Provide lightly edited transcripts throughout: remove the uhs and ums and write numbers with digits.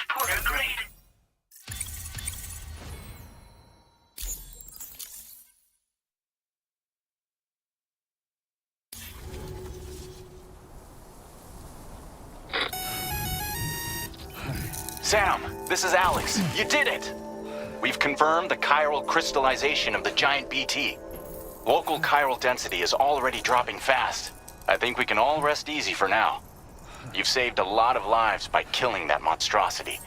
Transporter grade. Sam, this is Alex. You did it! We've confirmed the chiral crystallization of the giant BT. Local chiral density is already dropping fast. I think we can all rest easy for now. You've saved a lot of lives by killing that monstrosity.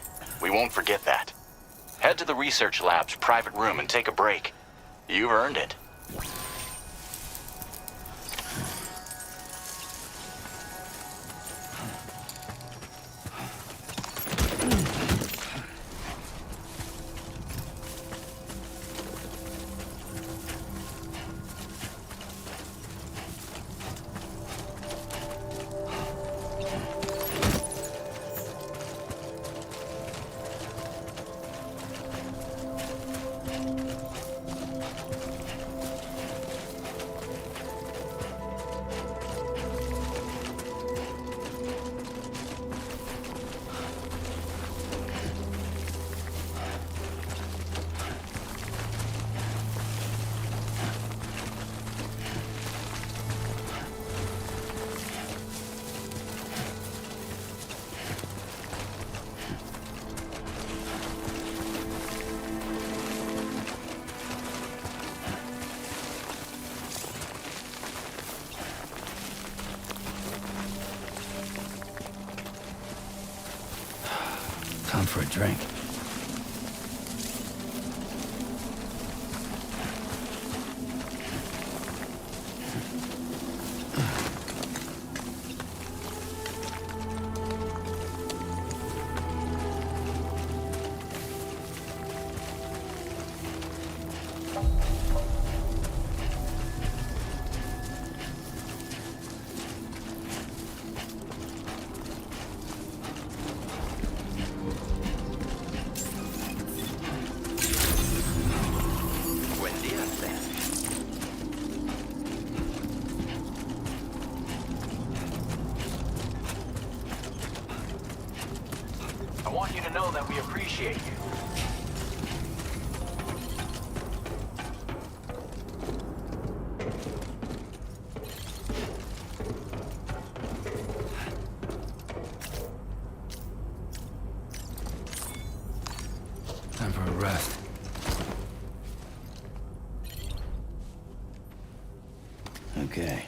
We won't forget that. Head to the research lab's private room and take a break. You've earned it. Time for a drink. I want you to know that we appreciate you. Time for a rest. Okay.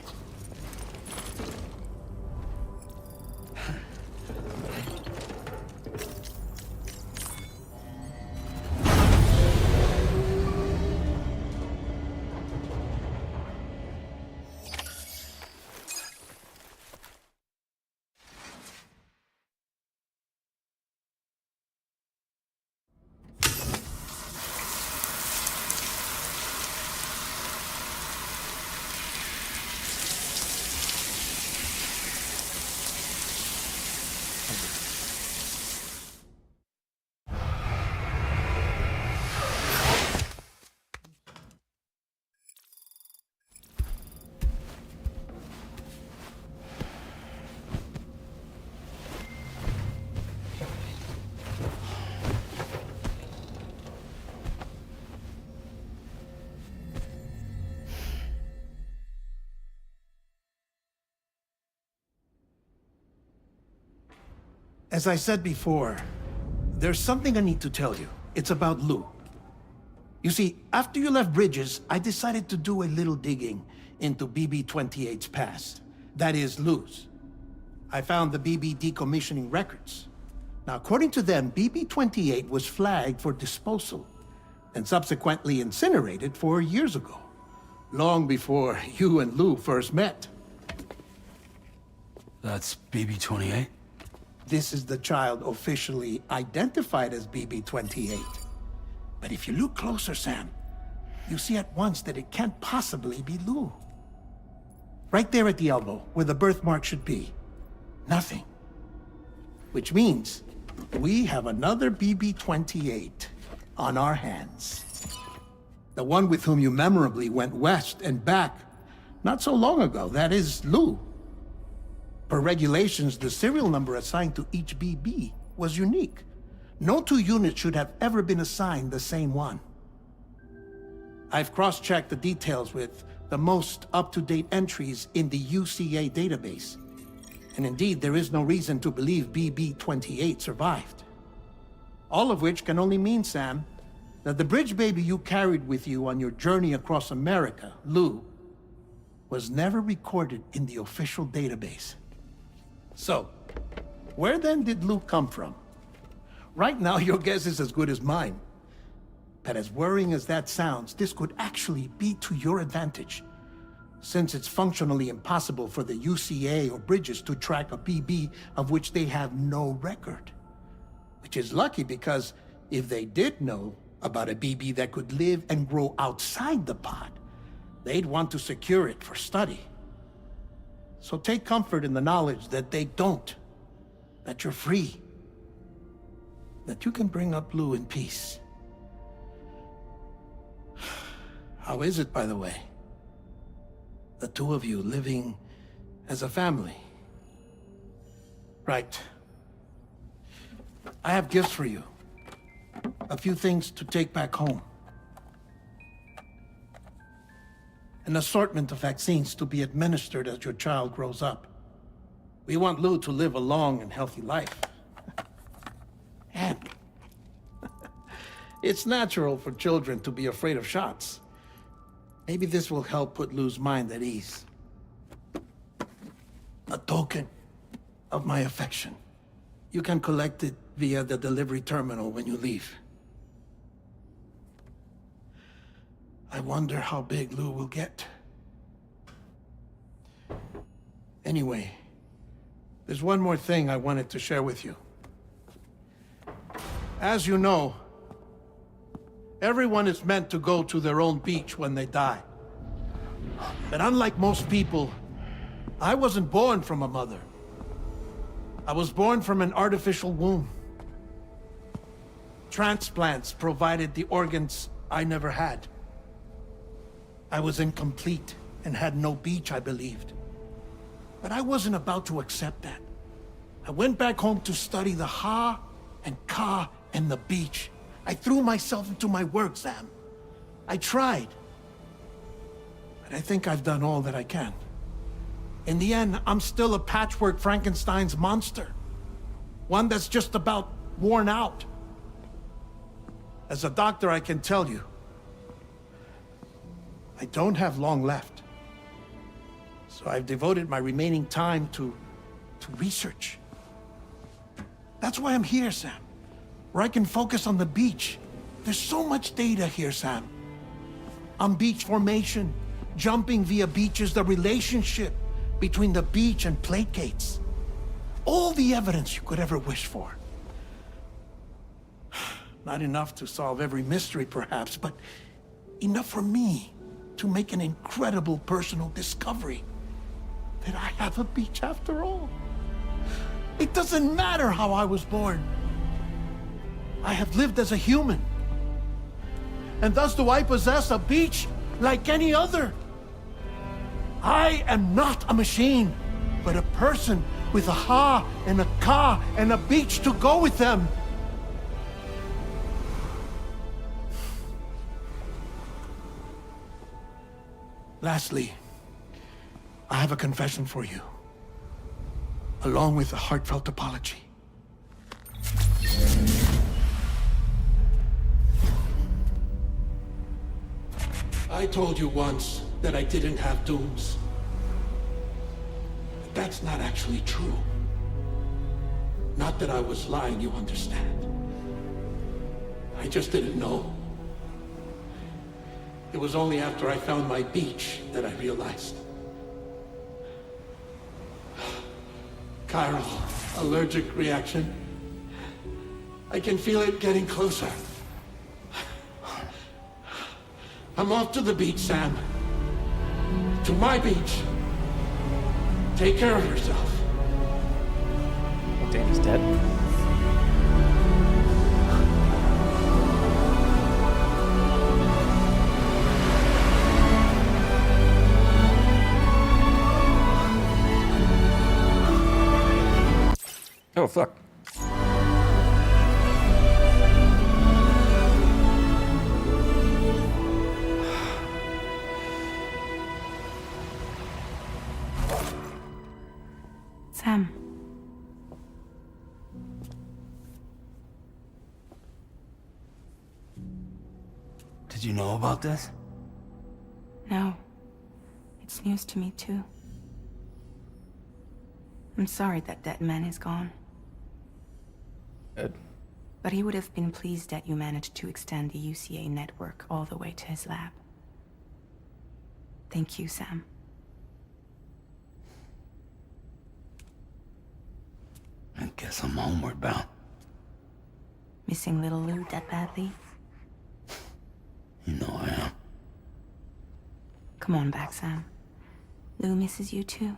As I said before, there's something I need to tell you. It's about Lou. You see, after you left Bridges, I decided to do a little digging into BB-28's past. That is, Lou's. I found the BB decommissioning records. Now, according to them, BB-28 was flagged for disposal and subsequently incinerated 4 years ago, long before you and Lou first met. That's BB-28? This is the child officially identified as BB-28. But if you look closer, Sam, you see at once that it can't possibly be Lou. Right there at the elbow, where the birthmark should be. Nothing. Which means we have another BB-28 on our hands. The one with whom you memorably went west and back not so long ago, that is Lou. Per regulations, the serial number assigned to each BB was unique. No two units should have ever been assigned the same one. I've cross-checked the details with the most up-to-date entries in the UCA database. And indeed, there is no reason to believe BB-28 survived. All of which can only mean, Sam, that the bridge baby you carried with you on your journey across America, Lou, was never recorded in the official database. So, where then did Lou come from? Right now, your guess is as good as mine. But as worrying as that sounds, this could actually be to your advantage, since it's functionally impossible for the UCA or Bridges to track a BB of which they have no record. Which is lucky because if they did know about a BB that could live and grow outside the pod, they'd want to secure it for study. So take comfort in the knowledge that they don't, that you're free, that you can bring up Lou in peace. How is it, by the way? The two of you living as a family? Right. I have gifts for you. A few things to take back home. An assortment of vaccines to be administered as your child grows up. We want Lou to live a long and healthy life. And it's natural for children to be afraid of shots. Maybe this will help put Lou's mind at ease. A token of my affection. You can collect it via the delivery terminal when you leave. I wonder how big Lou will get. Anyway, there's one more thing I wanted to share with you. As you know, everyone is meant to go to their own beach when they die. But unlike most people, I wasn't born from a mother. I was born from an artificial womb. Transplants provided the organs I never had. I was incomplete and had no beach, I believed. But I wasn't about to accept that. I went back home to study the Ha and Ka and the beach. I threw myself into my work, Sam. I tried. But I think I've done all that I can. In the end, I'm still a patchwork Frankenstein's monster. One that's just about worn out. As a doctor, I can tell you, I don't have long left. So I've devoted my remaining time to research. That's why I'm here, Sam. Where I can focus on the beach. There's so much data here, Sam. On beach formation, jumping via beaches, the relationship between the beach and plate gates. All the evidence you could ever wish for. Not enough to solve every mystery, perhaps, but enough for me to make an incredible personal discovery. That I have a beach after all. It doesn't matter how I was born. I have lived as a human. And thus do I possess a beach like any other. I am not a machine, but a person with a Ha and a Ka and a beach to go with them. Lastly, I have a confession for you, along with a heartfelt apology. I told you once that I didn't have dooms. But that's not actually true. Not that I was lying, you understand. I just didn't know. It was only after I found my beach that I realized. Chiral allergic reaction. I can feel it getting closer. I'm off to the beach, Sam. To my beach. Take care of yourself. Danny's dead. Oh, fuck. you know about this? No. It's news to me, too. I'm sorry that that man is gone. Ed. But he would have been pleased that you managed to extend the UCA network all the way to his lab. Thank you, Sam. I guess I'm homeward bound. Missing little Lou that badly? You know I am. Come on back, Sam. Lou misses you too.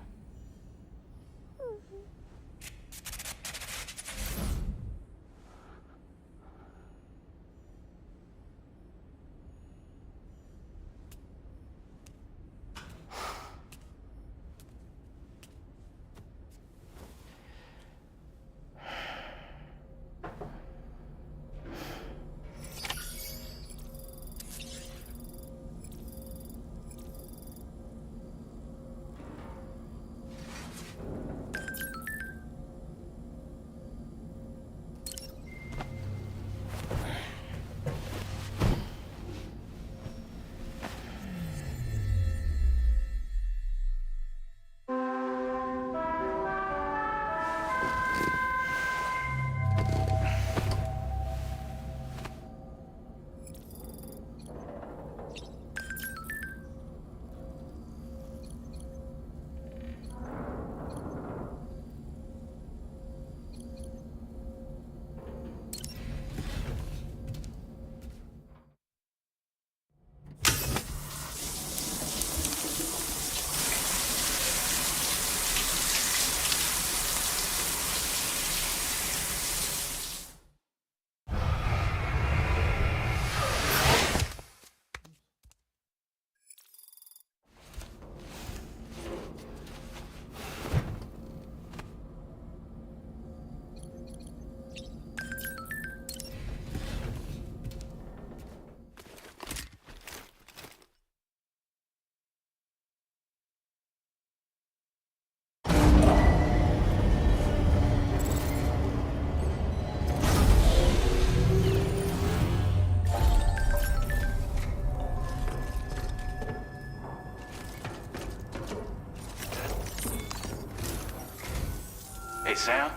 Hey, Sam.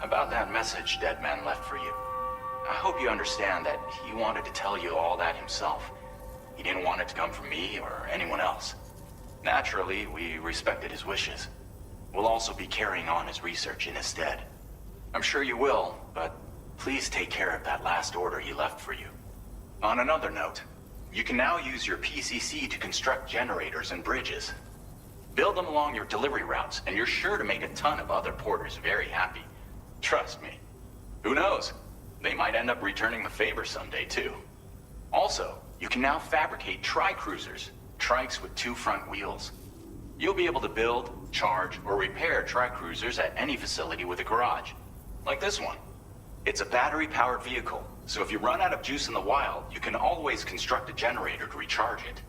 About that message Deadman left for you. I hope you understand that he wanted to tell you all that himself. He didn't want it to come from me or anyone else. Naturally, we respected his wishes. We'll also be carrying on his research in his stead. I'm sure you will, but please take care of that last order he left for you. On another note, you can now use your PCC to construct generators and bridges. Build them along your delivery routes, and you're sure to make a ton of other porters very happy. Trust me. Who knows? They might end up returning the favor someday, too. Also, you can now fabricate tri-cruisers, trikes with 2 front wheels. You'll be able to build, charge, or repair tri-cruisers at any facility with a garage. Like this one. It's a battery-powered vehicle, so if you run out of juice in the wild, you can always construct a generator to recharge it.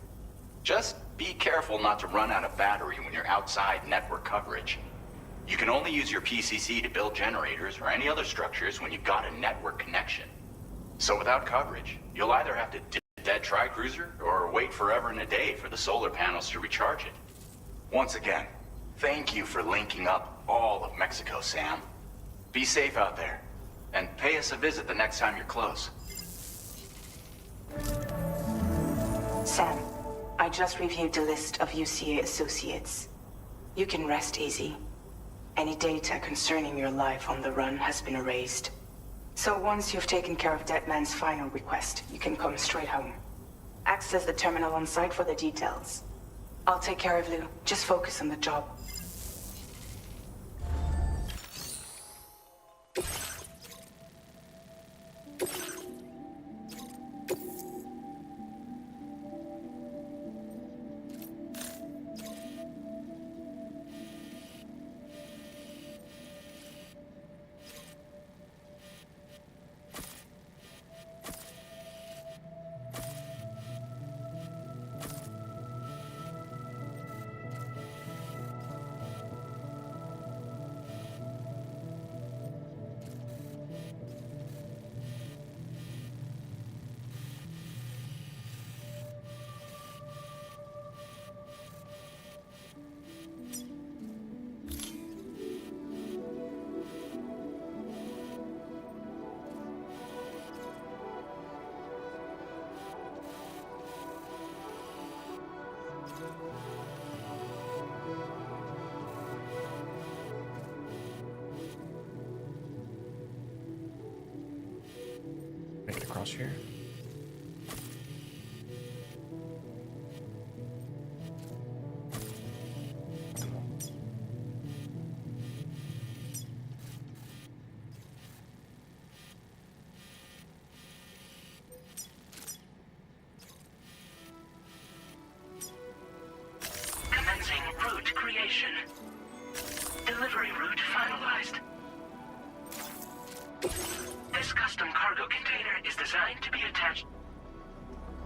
Just be careful not to run out of battery when you're outside network coverage. You can only use your PCC to build generators or any other structures when you've got a network connection. So without coverage, you'll either have to ditch a dead tri-cruiser or wait forever and a day for the solar panels to recharge it. Once again, thank you for linking up all of Mexico, Sam. Be safe out there, and pay us a visit the next time you're close. Sam, I just reviewed the list of UCA associates. You can rest easy. Any data concerning your life on the run has been erased. So once you've taken care of Deadman's final request, you can come straight home. Access the terminal on site for the details. I'll take care of Lou. Just focus on the job. Make it across here. Commencing route creation. Delivery route finalized. This custom cargo container is designed to be attached.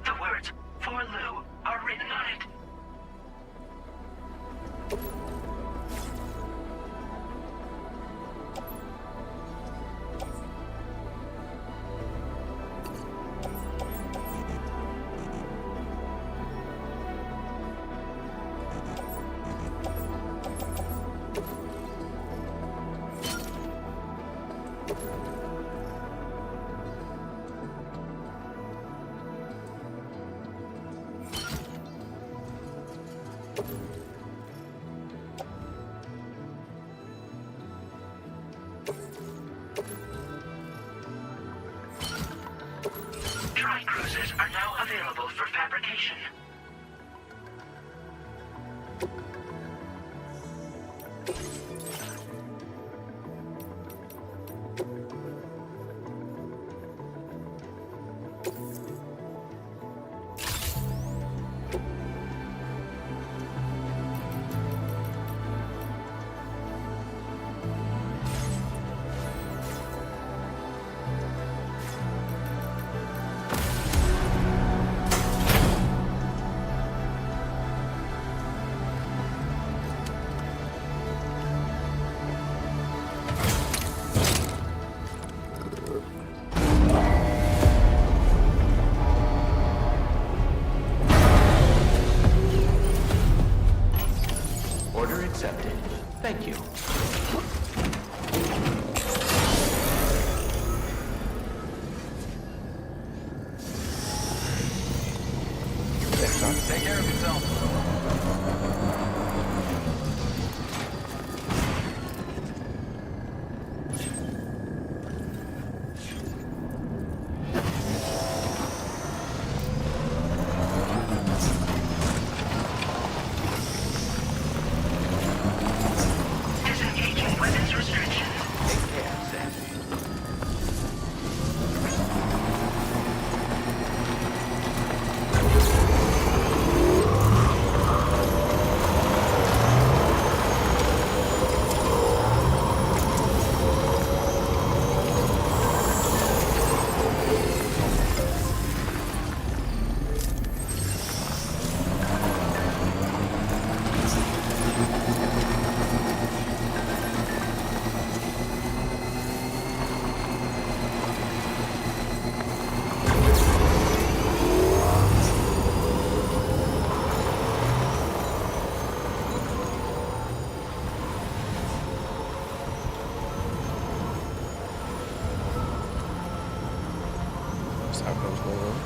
The words "For Lou" are written on it. Dry cruisers are now available for fabrication. Order accepted. Thank you. Take care of yourself. Disengaging weapons restrictions. Take care, Sam. That's how it goes, Lord.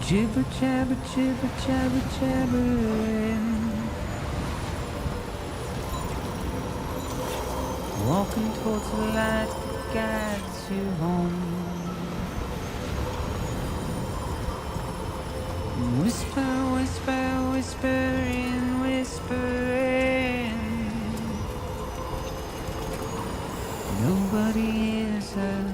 Jibber jabber jibber jabber jabbering. Walking towards the light that guides you home. Whisper, whisper, whispering, whispering. Nobody hears us.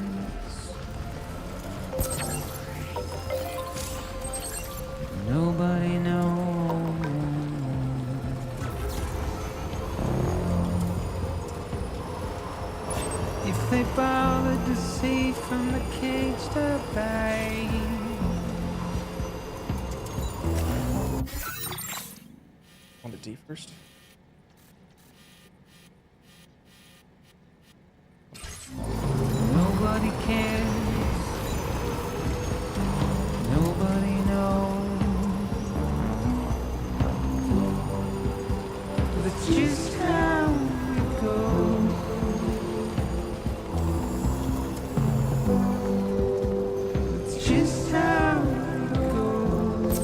Nobody knows. If they bothered to see from the cage to bay. On to D first. Nobody cares. Nobody knows. That's just how it goes. It's just how it goes.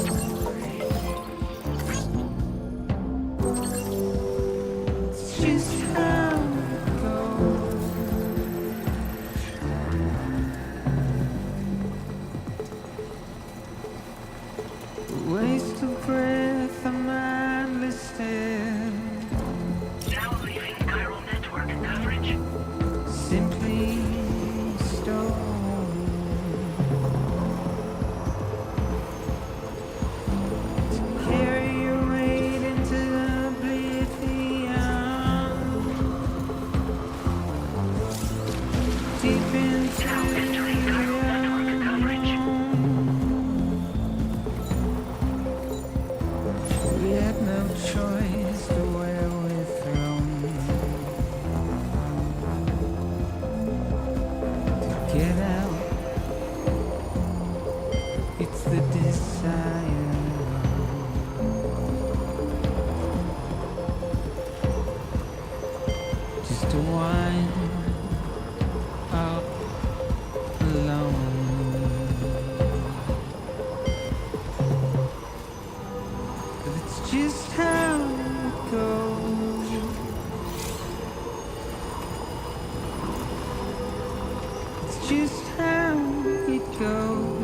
It's just how it goes. It's just how it goes.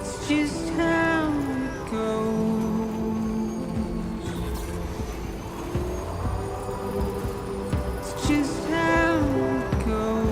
It's just how it goes. It's just how it goes.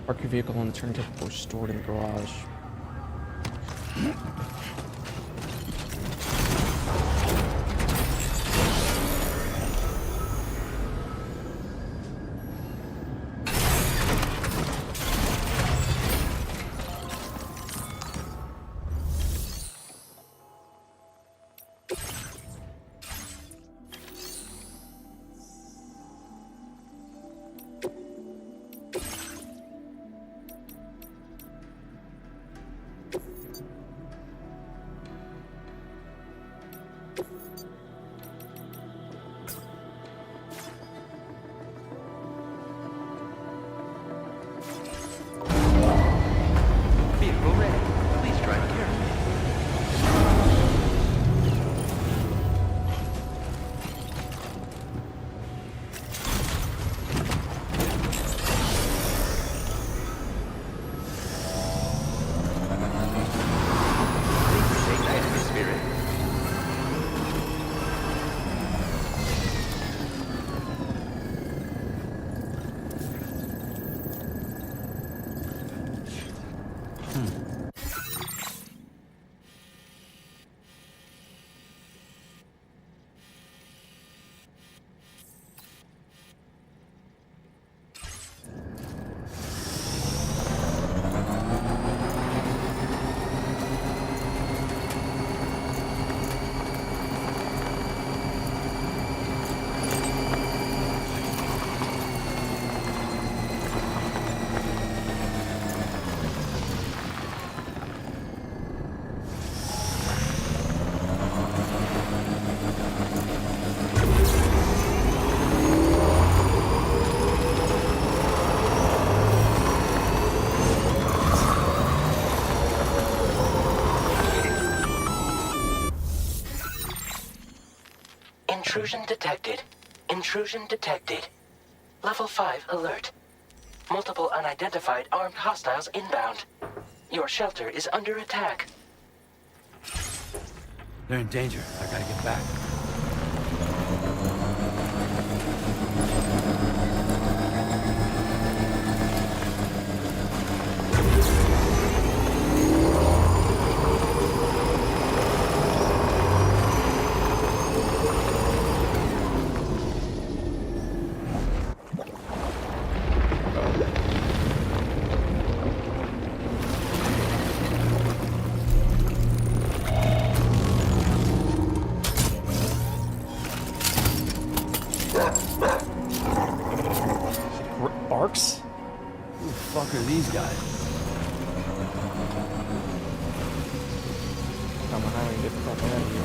Park your vehicle on the turntable or stored in the garage. Vehicle ready. Please drive carefully. Stay nicely, Spirit. Intrusion detected. Intrusion detected. Level 5 alert. Multiple unidentified armed hostiles inbound. Your shelter is under attack. They're in danger. I gotta get back. Barks? Who the fuck are these guys? I'm behind and get the fuck out of here.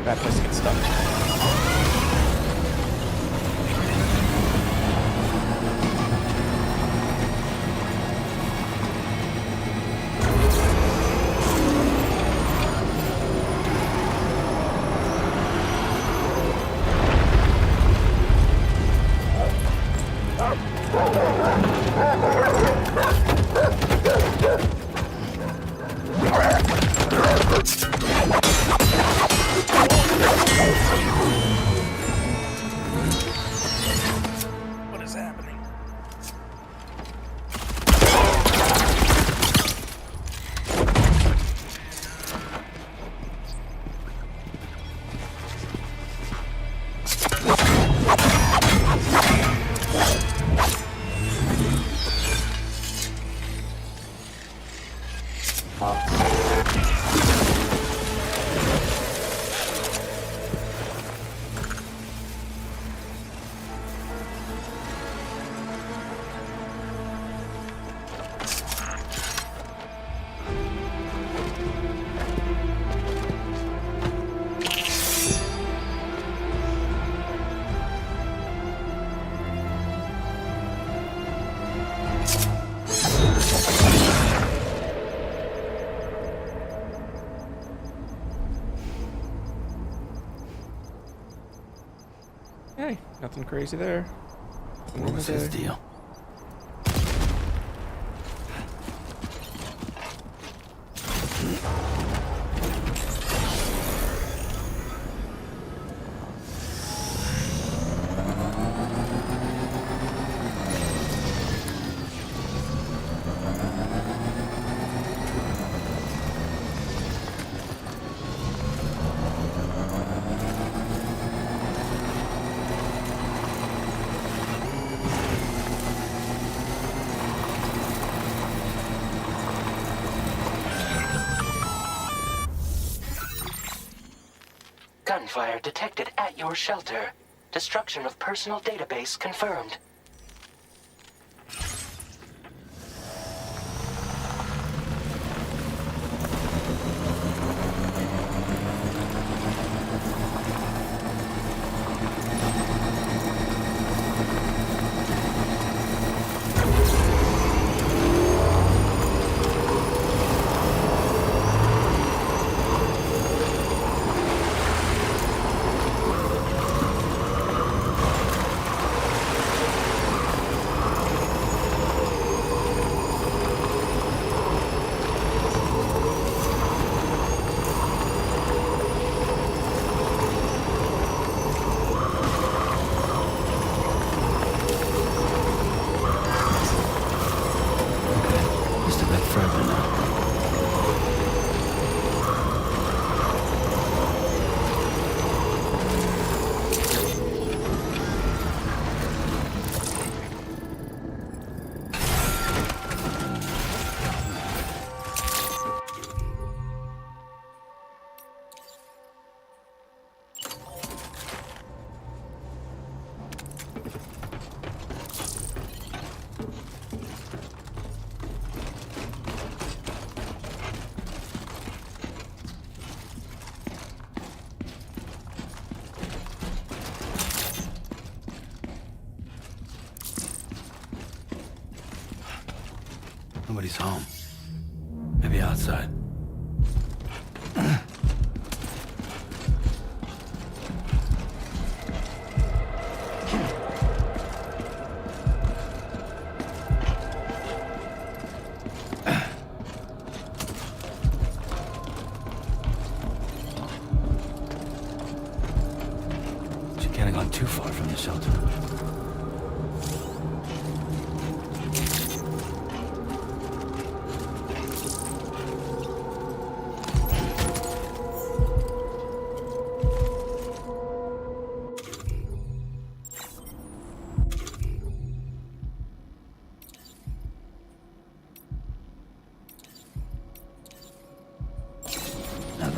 Bad place to get stuck. What is happening? Hey, nothing crazy there. What was his deal? Gunfire detected at your shelter. Destruction of personal database confirmed. Just a bit further now. Nobody's home. Maybe outside. She can't have gone too far from the shelter. Now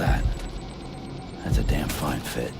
that's a damn fine fit.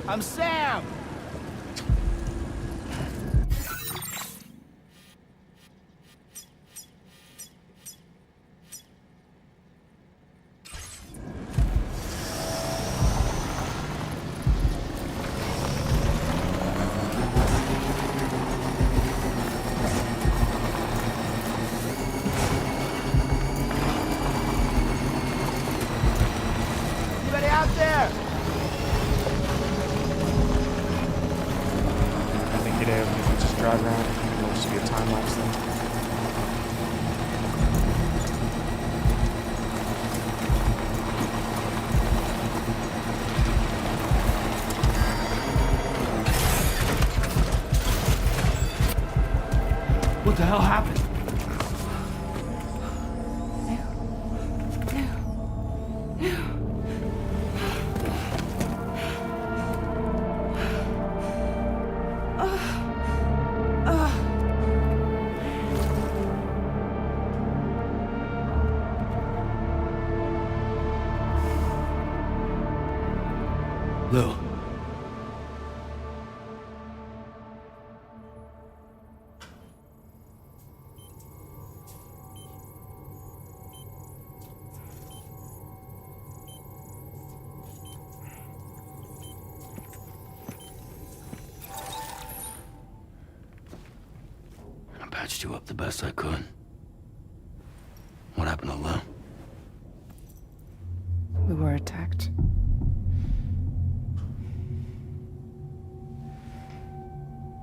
I'm Sam! Anybody out there? I think you'd have if you just drive around. It'll just be a time lapse thing. What the hell happened? Lou. I patched you up the best I could. What happened to Lou? We were attacked.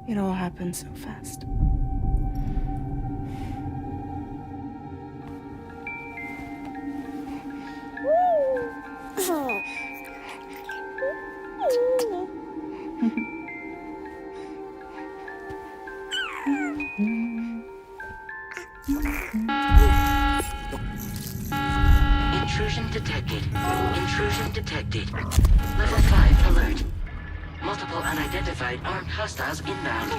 It all happened so fast. Intrusion detected. Intrusion detected. Level 5 alert. Multiple unidentified armed hostiles inbound.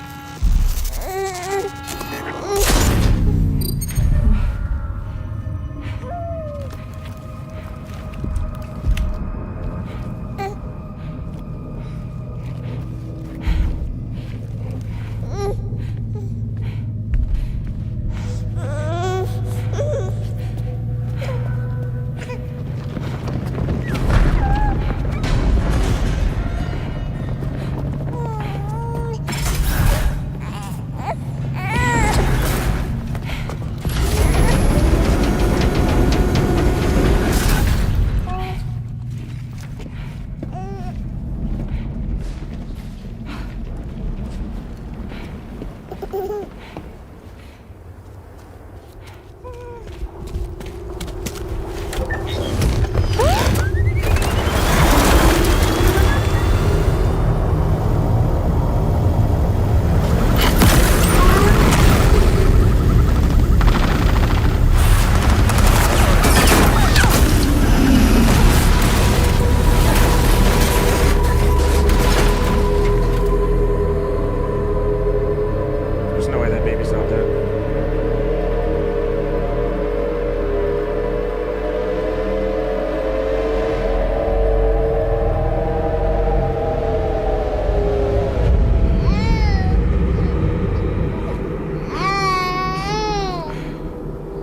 There's no way that baby's not dead.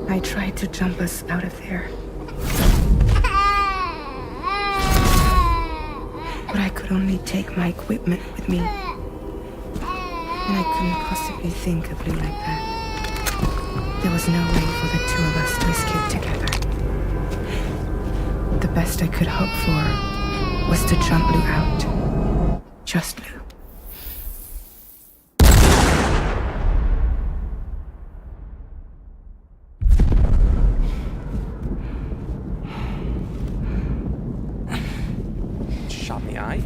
I tried to jump us out of there. But I could only take my equipment with me. And I couldn't possibly think of Lou like that. There was no way for the two of us to escape together. The best I could hope for was to jump Lou out. Just Lou. Shot in the eye?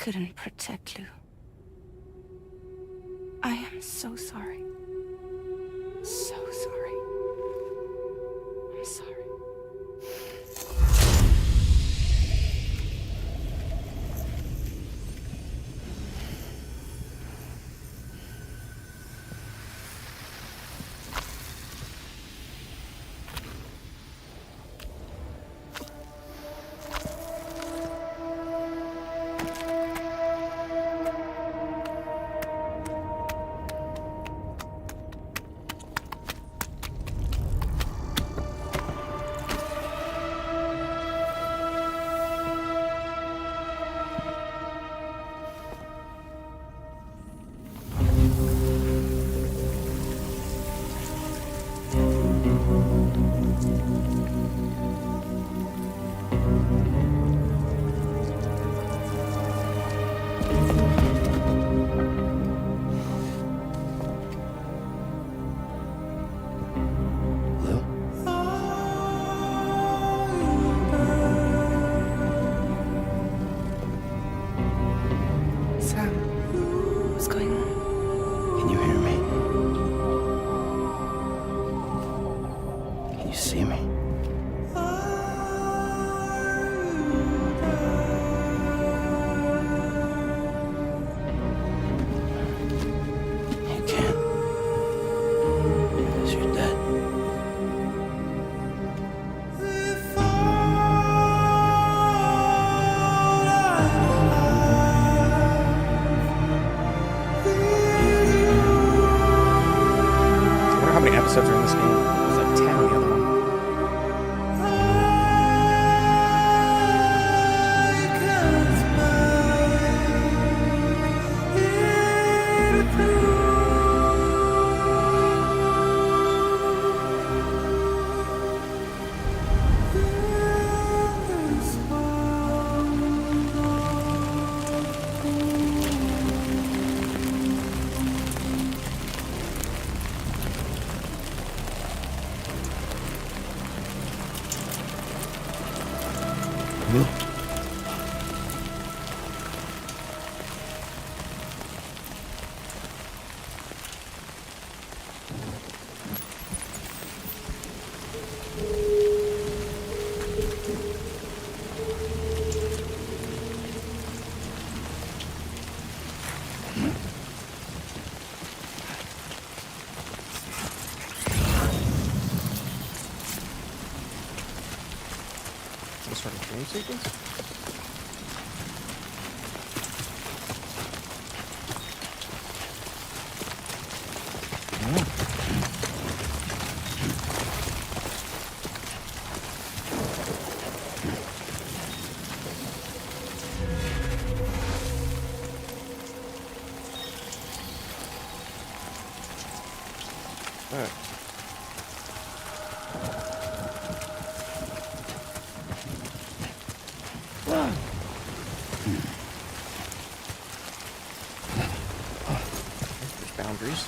couldn't protect Lou. I am so sorry. So sorry. I'm sorry. Episodes are in this game. There's like 10 in the other one. Some sort of dream sequence? Boundaries.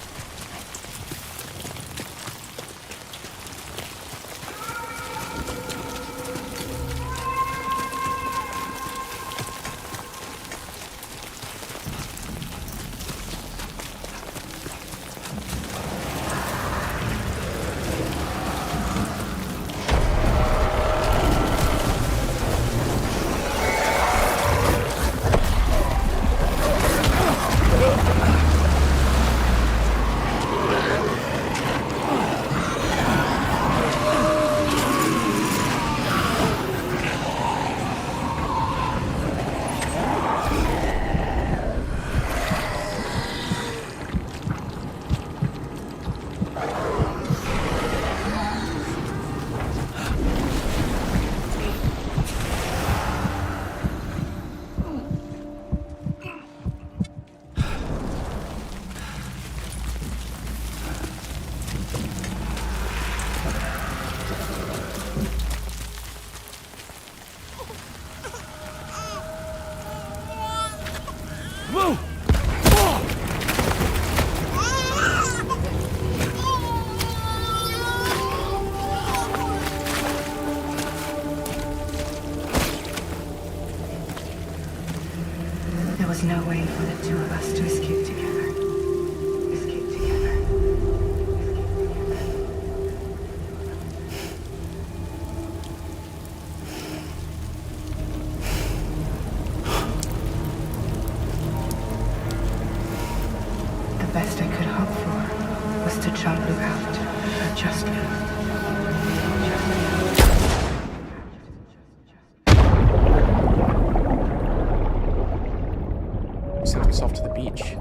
the two of us to escape together. Escape together. The best I could hope for was to jump Lou out. Just Lou. Sent himself to the beach.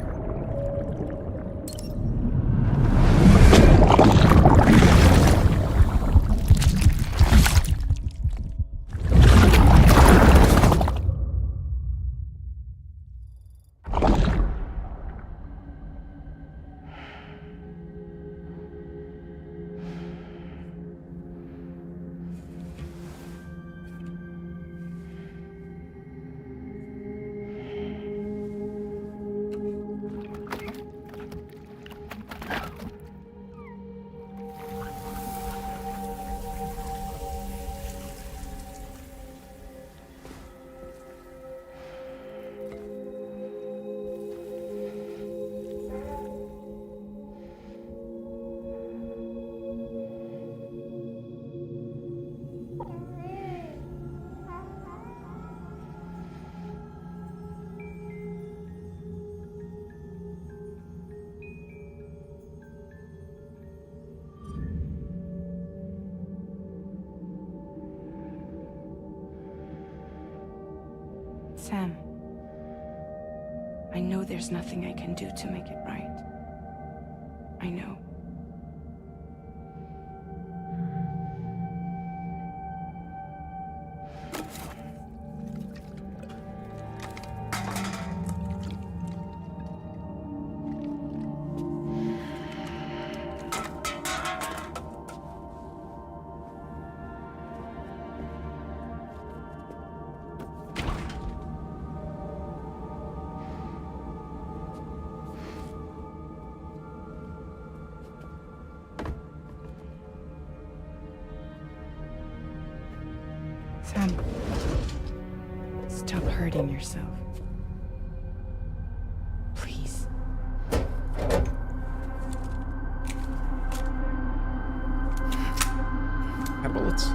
Sam, I know there's nothing I can do to make it right. I know. Sam, stop hurting yourself. Please. Got bullets.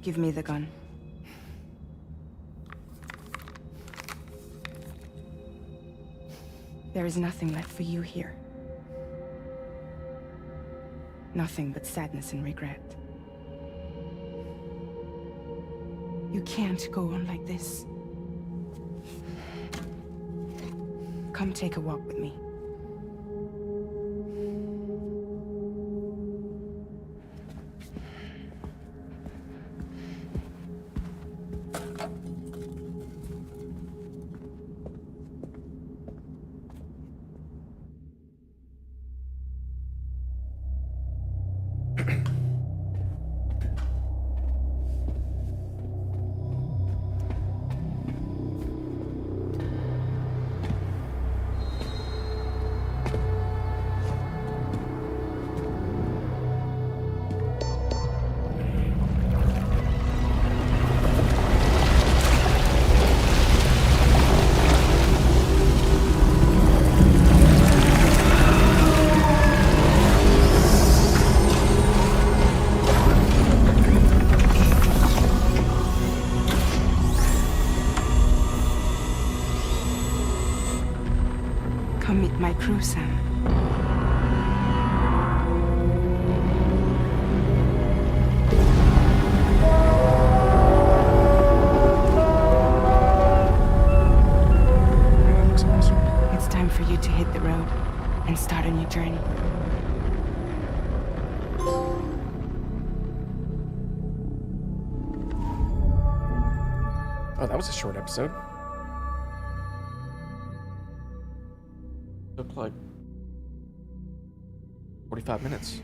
Give me the gun. There is nothing left for you here. Nothing but sadness and regret. You can't go on like this. Come take a walk with me. Come meet my crew, Sam. Looks awesome. It's time for you to hit the road and start a new journey. Oh, that was a short episode. Took like 45 minutes.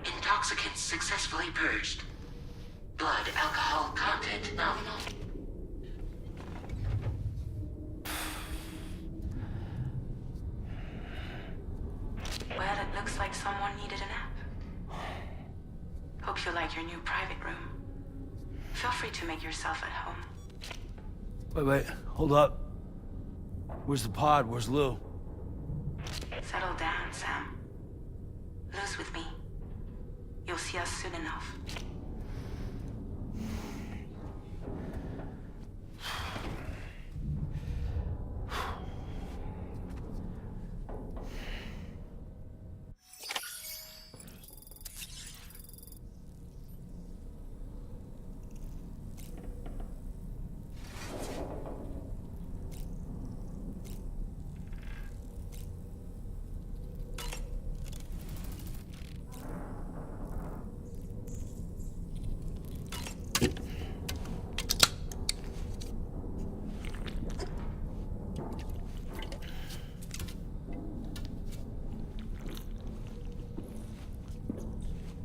Intoxicants successfully purged. Blood alcohol content nominal. Well, it looks like someone needed a nap. Hope you like your new private room. Feel free to make yourself at home. Wait, hold up. Where's the pod? Where's Lou? Settle down, Sam. Lou's with me. You'll see us soon enough.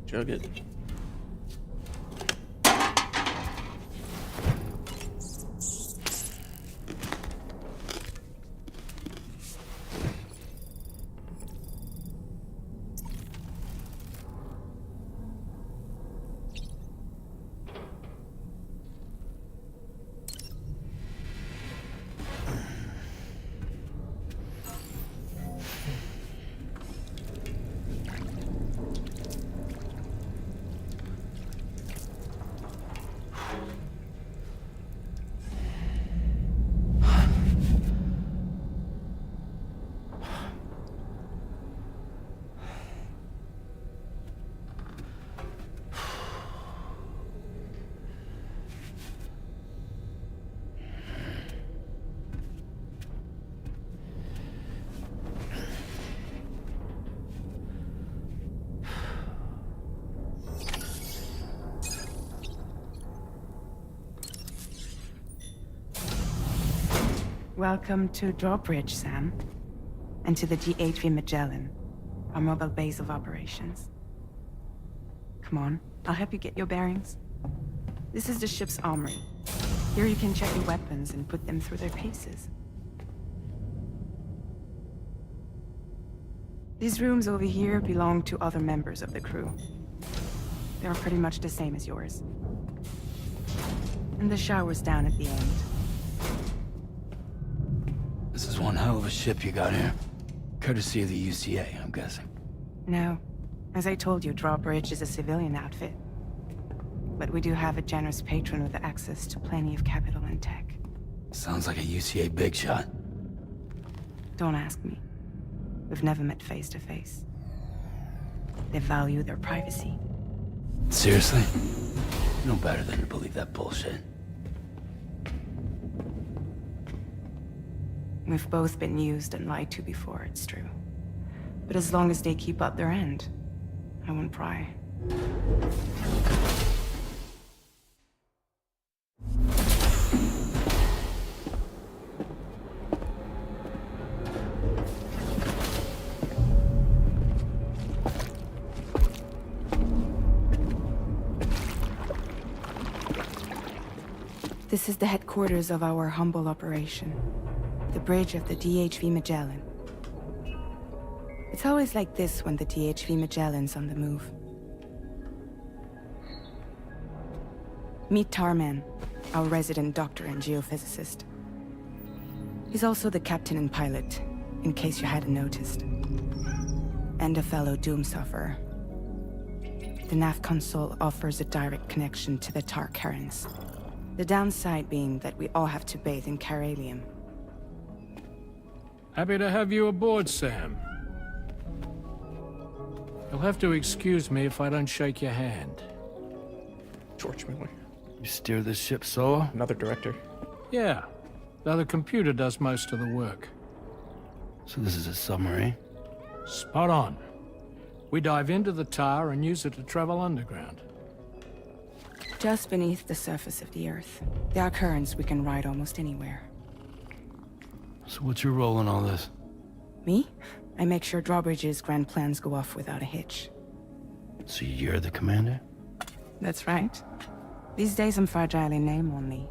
Jug it. Welcome to Drawbridge, Sam. And to the GHV Magellan, our mobile base of operations. Come on, I'll help you get your bearings. This is the ship's armory. Here you can check your weapons and put them through their paces. These rooms over here belong to other members of the crew. They are pretty much the same as yours. And the shower's down at the end. This is one hell of a ship you got here. Courtesy of the UCA, I'm guessing. No. As I told you, Drawbridge is a civilian outfit. But we do have a generous patron with access to plenty of capital and tech. Sounds like a UCA big shot. Don't ask me. We've never met face to face. They value their privacy. Seriously? No better than to believe that bullshit. We've both been used and lied to before, it's true. But as long as they keep up their end, I won't pry. This is the headquarters of our humble operation. The bridge of the DHV Magellan. It's always like this when the DHV Magellan's on the move. Meet Tarman, our resident doctor and geophysicist. He's also the captain and pilot, in case you hadn't noticed. And a fellow doom sufferer. The nav console offers a direct connection to the Tar currents. The downside being that we all have to bathe in Caralium. Happy to have you aboard, Sam. You'll have to excuse me if I don't shake your hand. George Miller. You steer this ship solo? Another director. Yeah, though the computer does most of the work. So this is a submarine? Spot on. We dive into the Tar and use it to travel underground. Just beneath the surface of the Earth, there are currents we can ride almost anywhere. So what's your role in all this? Me? I make sure Drawbridge's grand plans go off without a hitch. So you're the commander? That's right. These days I'm fragile in name only.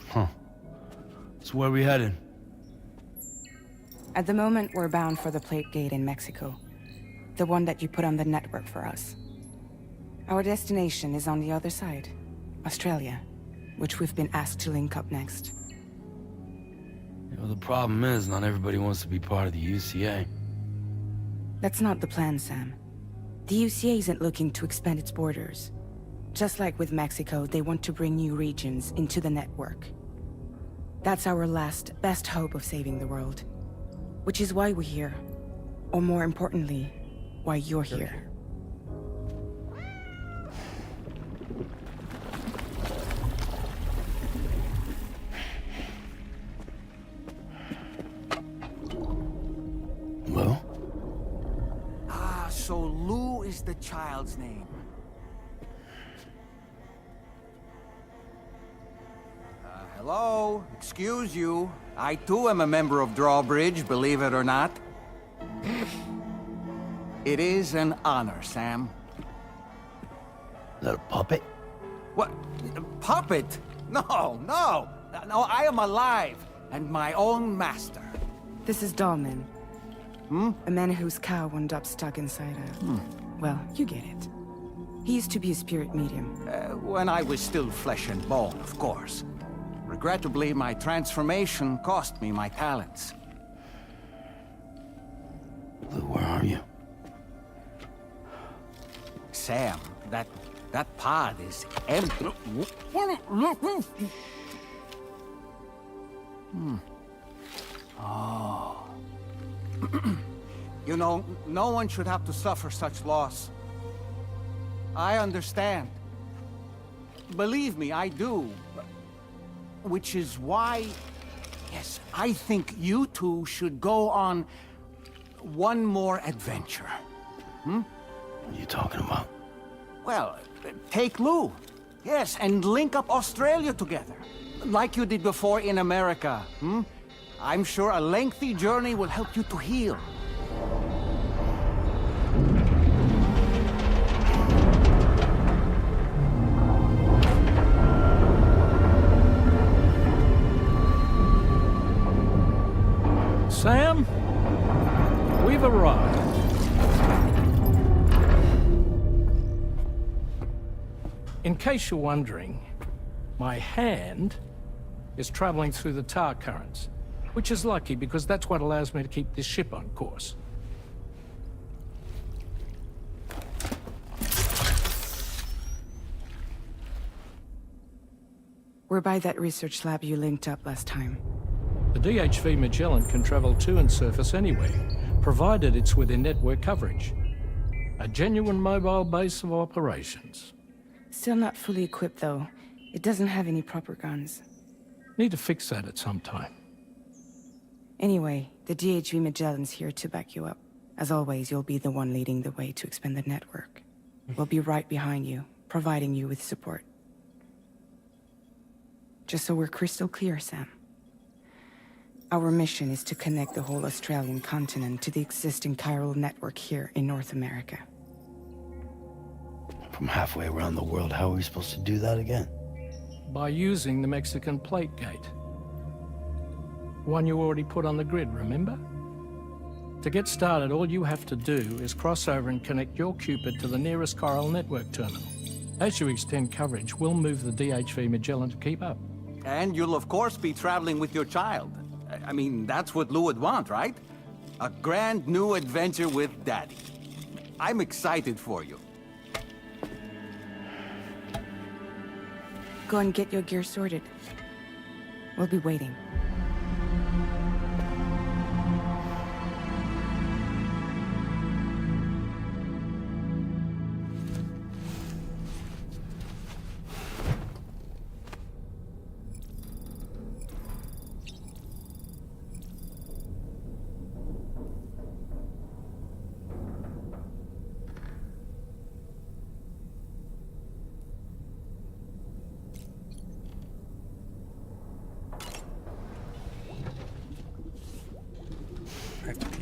Huh. So where are we headed? At the moment, we're bound for the Plate Gate in Mexico. The one that you put on the network for us. Our destination is on the other side, Australia, which we've been asked to link up next. You know, the problem is, not everybody wants to be part of the UCA. That's not the plan, Sam. The UCA isn't looking to expand its borders. Just like with Mexico, they want to bring new regions into the network. That's our last, best hope of saving the world. Which is why we're here. Or more importantly, why you're here. Lou? Ah, so Lou is the child's name. Hello? Excuse you. I too am a member of Drawbridge, believe it or not. It is an honor, Sam. Is that a puppet? What? A puppet? No, no! No, I am alive, and my own master. This is Dahlman. A man whose cow wound up stuck inside a... Well, you get it. He used to be a spirit medium. When I was still flesh and bone, of course. Regrettably, my transformation cost me my talents. Lou, where are you? Sam, that pod is empty. Oh. You know, no one should have to suffer such loss. I understand. Believe me, I do. Which is why, yes, I think you two should go on one more adventure. What are you talking about? Well, take Lou. Yes, and link up Australia together. Like you did before in America. I'm sure a lengthy journey will help you to heal. Sam, we've arrived. In case you're wondering, my hand is traveling through the tar currents, which is lucky because that's what allows me to keep this ship on course. We're by that research lab you linked up last time. The DHV Magellan can travel to and surface anywhere, provided it's within network coverage. A genuine mobile base of operations. Still not fully equipped, though. It doesn't have any proper guns. Need to fix that at some time. Anyway, the DHV Magellan's here to back you up. As always, you'll be the one leading the way to expand the network. We'll be right behind you, providing you with support. Just so we're crystal clear, Sam. Our mission is to connect the whole Australian continent to the existing chiral network here in North America. From halfway around the world, how are we supposed to do that again? By using the Mexican Plate Gate. One you already put on the grid, remember? To get started, all you have to do is cross over and connect your Cupid to the nearest chiral network terminal. As you extend coverage, we'll move the DHV Magellan to keep up. And you'll of course be traveling with your child. I mean, that's what Lou would want, right? A grand new adventure with Daddy. I'm excited for you. Go and get your gear sorted. We'll be waiting.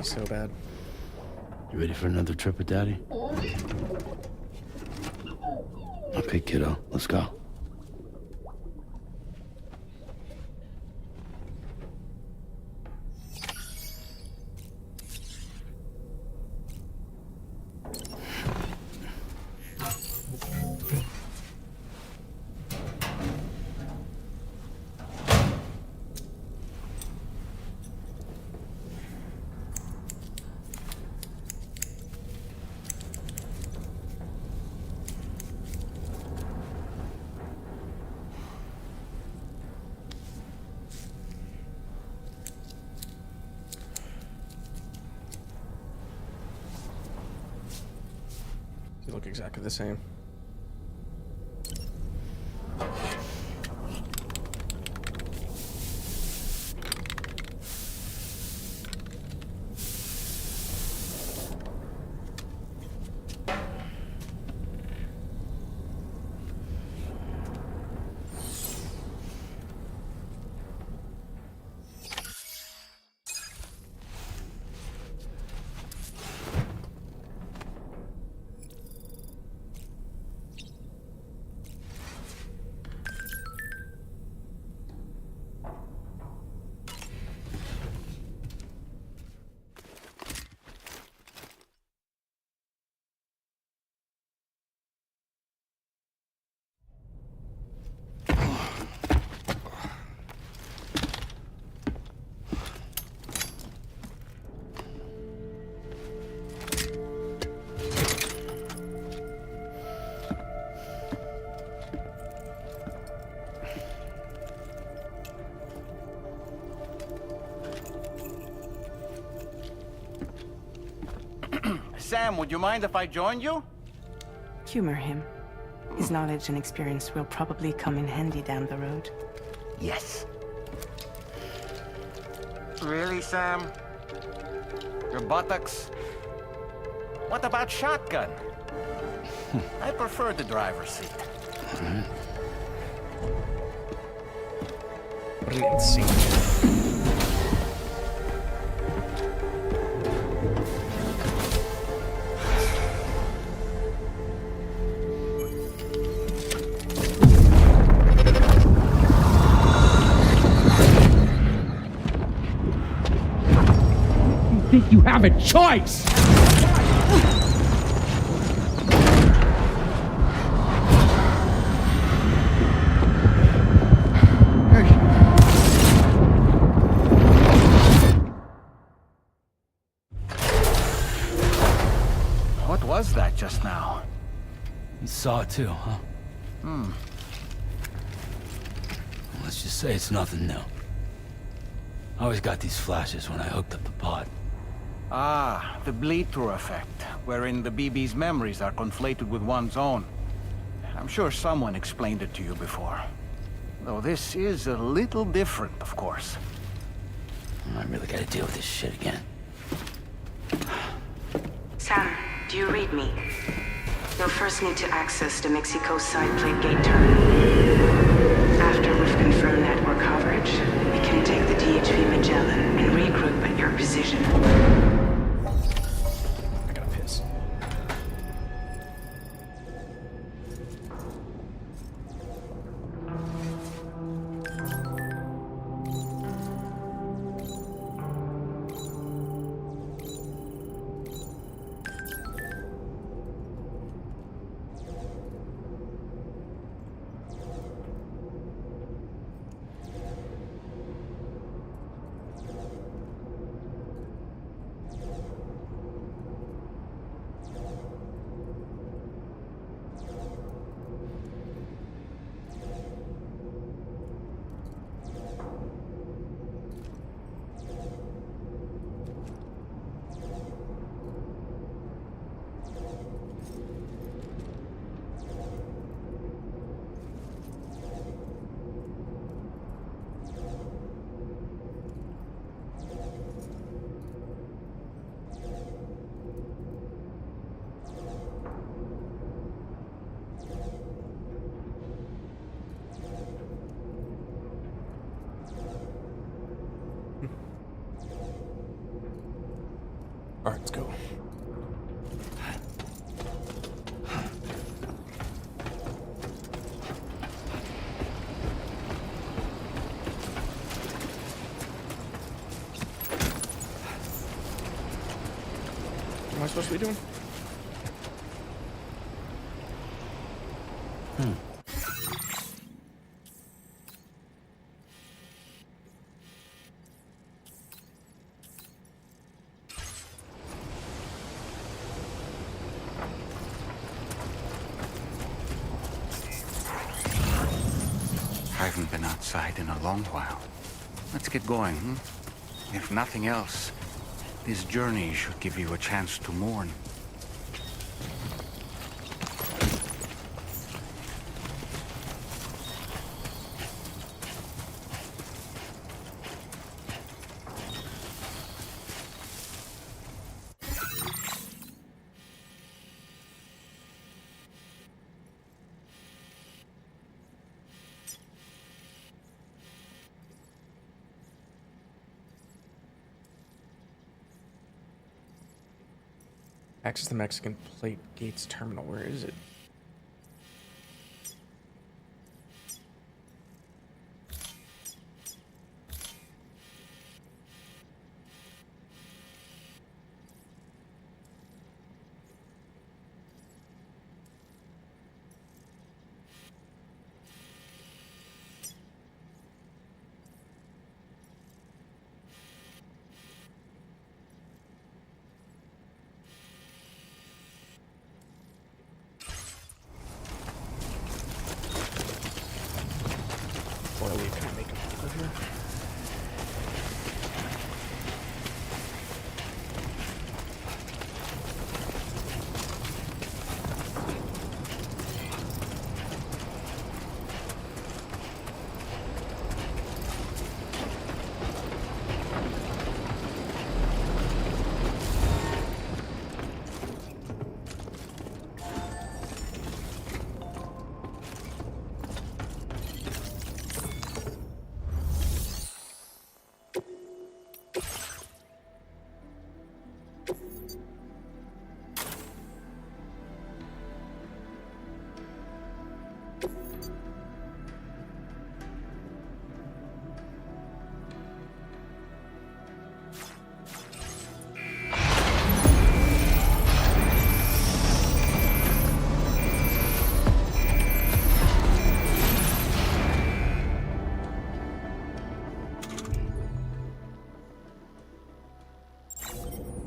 so bad. You ready for another trip with Daddy? Okay, kiddo, let's go. You look exactly the same. Sam, would you mind if I joined you? Humor him. His knowledge and experience will probably come in handy down the road. Yes. Really, Sam? Your buttocks? What about shotgun? I prefer the driver's seat. Brilliant scene. Think you have a choice? What was that just now? You saw it too, huh? Let's just say it's nothing new. I always got these flashes when I hooked up the pod. Ah, the bleed-through effect, wherein the BB's memories are conflated with one's own. I'm sure someone explained it to you before. Though this is a little different, of course. I really gotta deal with this shit again. Sam, do you read me? You'll first need to access the Mexico side plate gate terminal. After we've confirmed network coverage, we can take the DHV Magellan and regroup at your position. I gotta piss. Alright, let's go. What am I supposed to be doing? I haven't been outside in a long while. Let's get going, hmm? If nothing else, this journey should give you a chance to mourn. Access the Mexican Plate Gates terminal. Where is it? Before I leave, can I make a move here?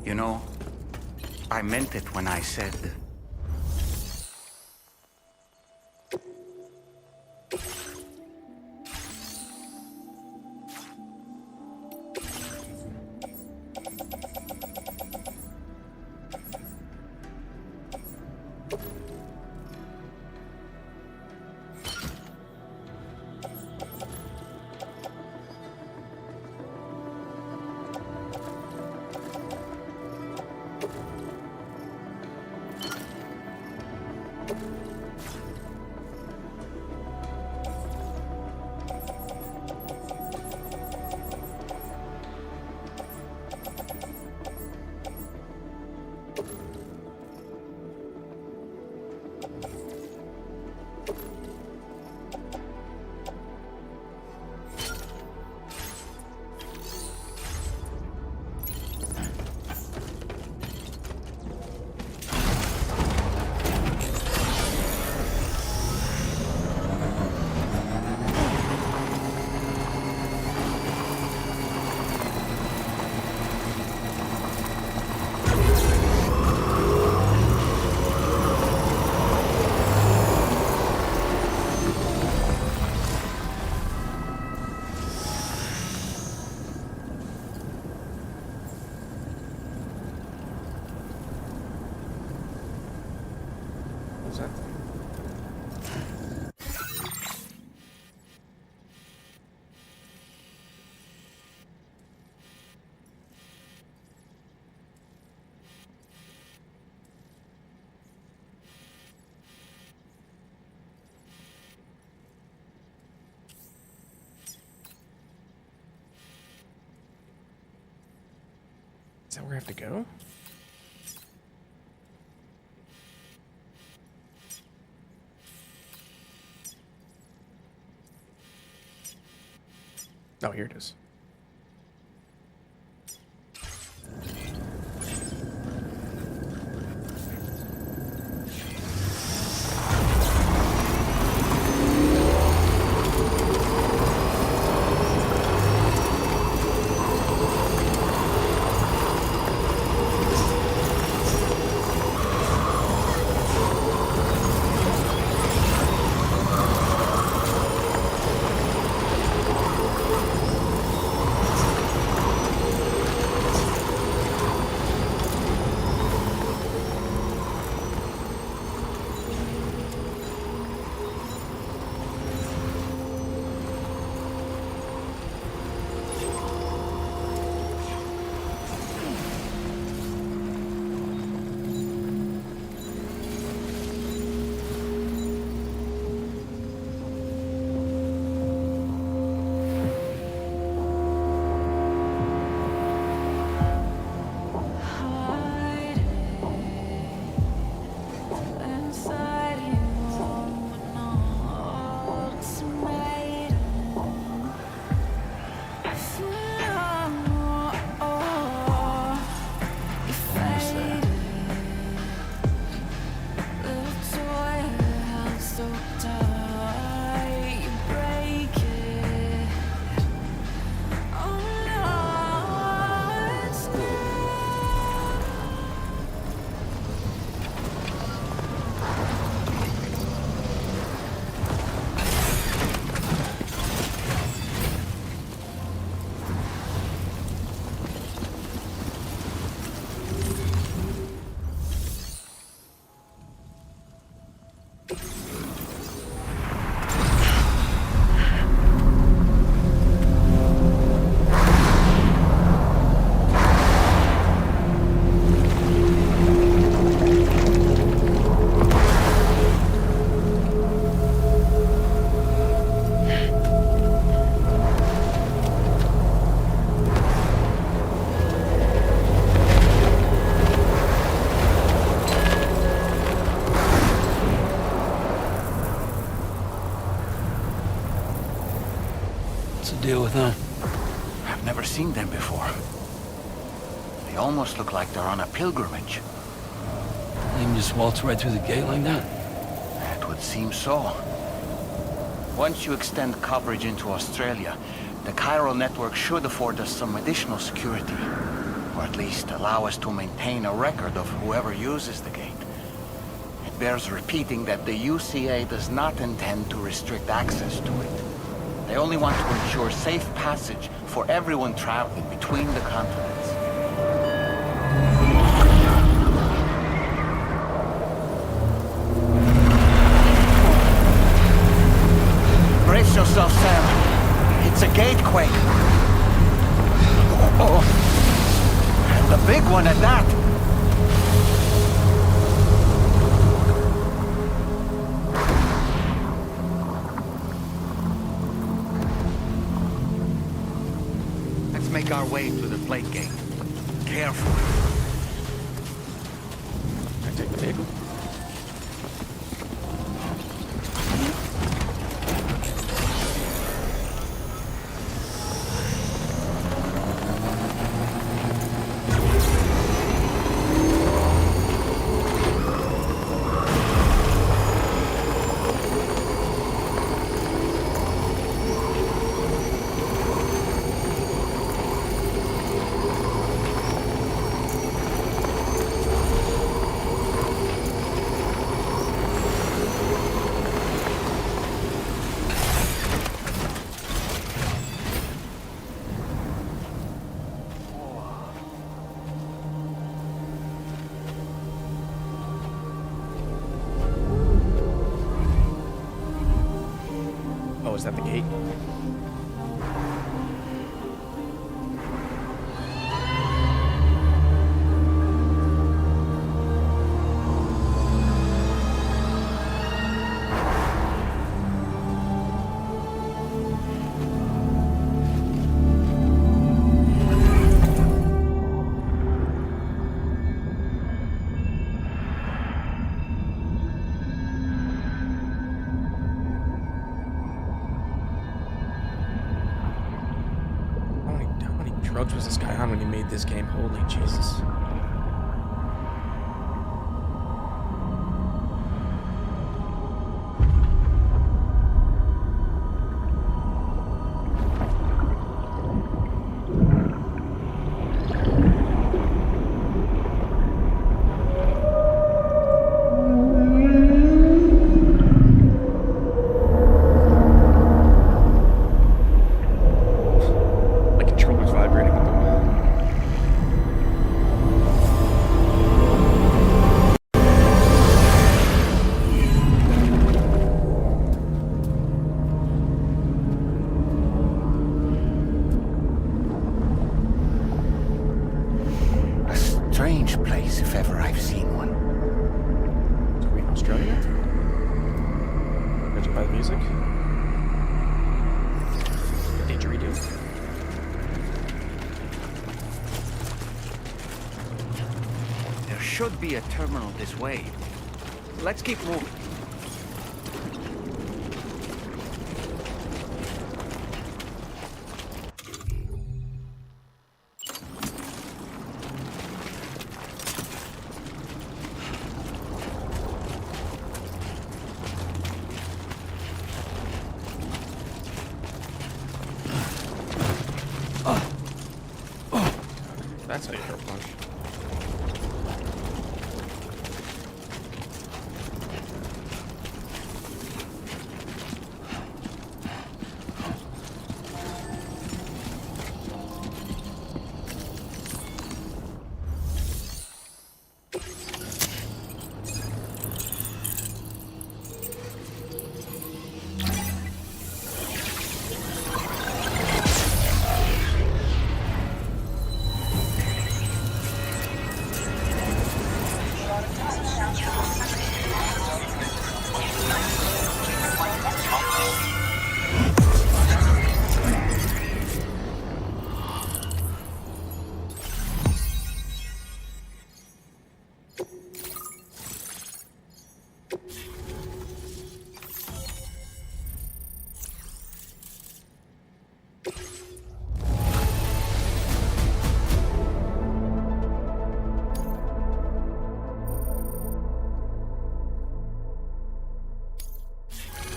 You know, I meant it when I said... What's that thing? Is that where I have to go? Oh, here it is. Deal with them. I've never seen them before. They almost look like they're on a pilgrimage. They can just waltz right through the gate like that? It would seem so. Once you extend coverage into Australia, the chiral network should afford us some additional security. Or at least allow us to maintain a record of whoever uses the gate. It bears repeating that the UCA does not intend to restrict access to it. They only want to ensure safe passage for everyone traveling between the continents. Brace yourself, Sam. It's a gatequake. Oh, and a big one at that. Make our way to the plate gate. Careful. Can I take the vehicle? Oh, is that the gate? drugs was this guy on when he made this game? Holy Jesus. My controller's vibrating with the A strange place, if ever I've seen one. So we in Australia? Judging by the music? A didgeridoo? There should be a terminal this way. Let's keep moving. That's how you throw a punch.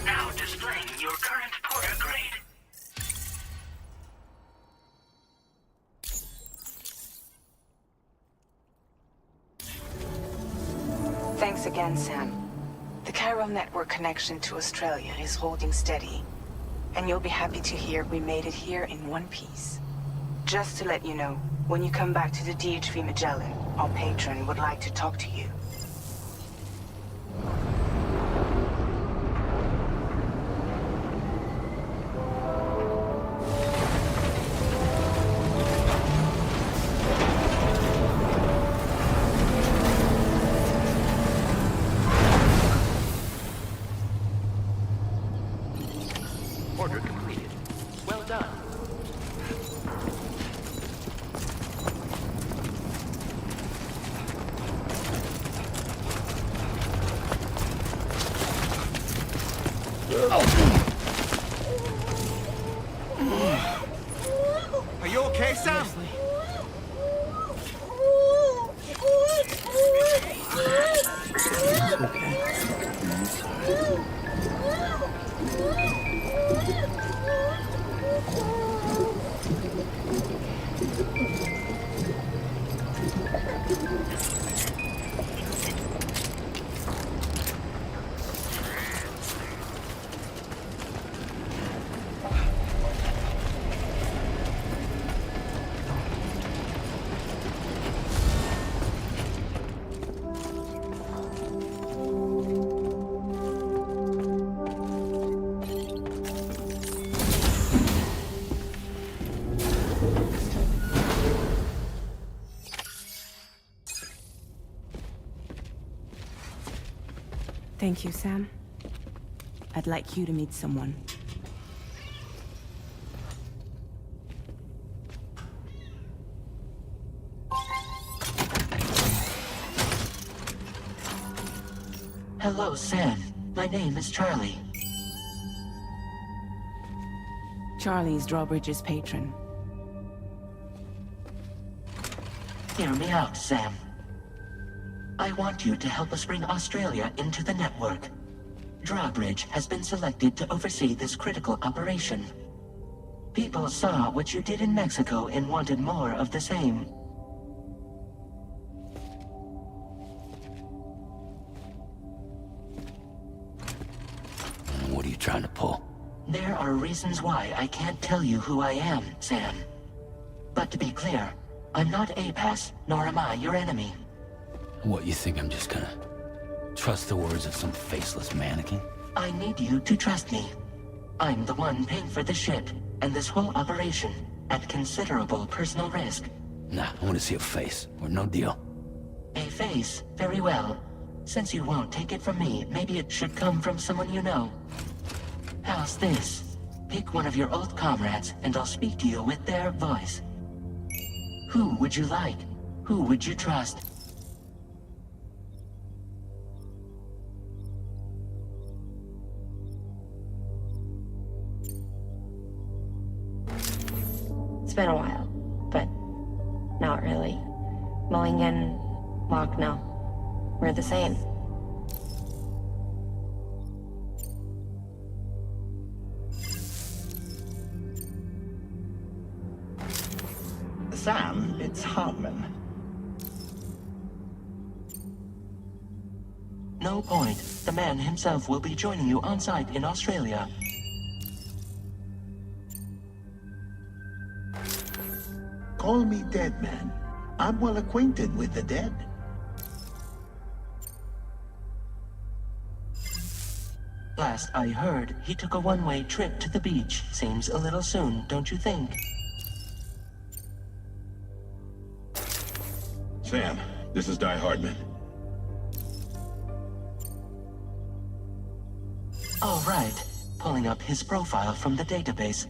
Now displaying your current porter grade. Thanks again, Sam. The chiral network connection to Australia is holding steady. And you'll be happy to hear we made it here in one piece. Just to let you know, when you come back to the DHV Magellan, our patron would like to talk to you. Order completed. Well done. Are you okay, Sam? Thank you, Sam. I'd like you to meet someone. Hello, Sam. My name is Charlie. Charlie's Drawbridge's patron. Hear me out, Sam. I want you to help us bring Australia into the network. Drawbridge has been selected to oversee this critical operation. People saw what you did in Mexico and wanted more of the same. What are you trying to pull? There are reasons why I can't tell you who I am, Sam. But to be clear, I'm not APAS, nor am I your enemy. What, you think I'm just gonna trust the words of some faceless mannequin? I need you to trust me. I'm the one paying for the ship, and this whole operation, at considerable personal risk. Nah, I want to see a face, or no deal. A face? Very well. Since you won't take it from me, maybe it should come from someone you know. How's this? Pick one of your old comrades, and I'll speak to you with their voice. Who would you like? Who would you trust? It's been a while, but not really. Mulligan, Locke, no. We're the same. Sam, it's Hartman. No point. The man himself will be joining you on site in Australia. Call me dead man. I'm well acquainted with the dead. Last I heard, he took a one-way trip to the beach. Seems a little soon, don't you think? Sam, this is Die Hardman. All right. Pulling up his profile from the database.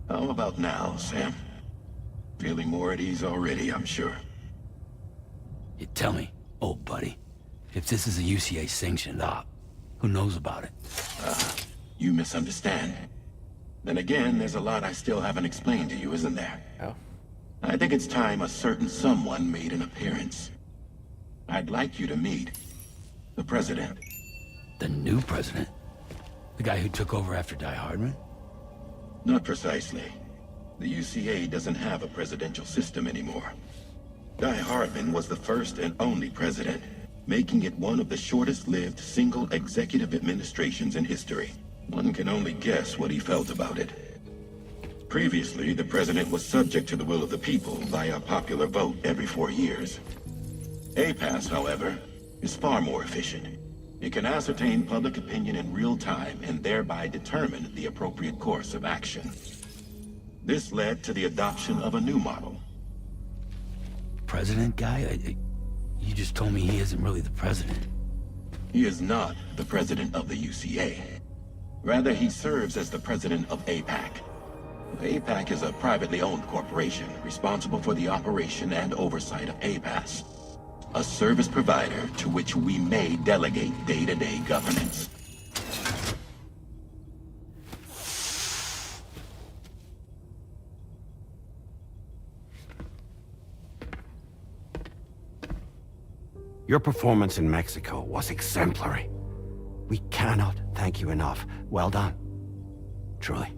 How about now, Sam? Feeling more at ease already, I'm sure. You tell me, old buddy, if this is a UCA-sanctioned op, who knows about it? You misunderstand. Then again, there's a lot I still haven't explained to you, isn't there? Oh. I think it's time a certain someone made an appearance. I'd like you to meet the President. The new president? The guy who took over after Die Hardman? Not precisely. The UCA doesn't have a presidential system anymore. Die Hardman was the first and only president, making it one of the shortest-lived single executive administrations in history. One can only guess what he felt about it. Previously, the president was subject to the will of the people via popular vote every 4 years. APAS, however, is far more efficient. It can ascertain public opinion in real time and thereby determine the appropriate course of action. This led to the adoption of a new model. President guy? You just told me he isn't really the president. He is not the president of the UCA. Rather, he serves as the president of APAC. APAC is a privately owned corporation responsible for the operation and oversight of APAS, a service provider to which we may delegate day-to-day governance. Your performance in Mexico was exemplary. We cannot thank you enough. Well done. Truly.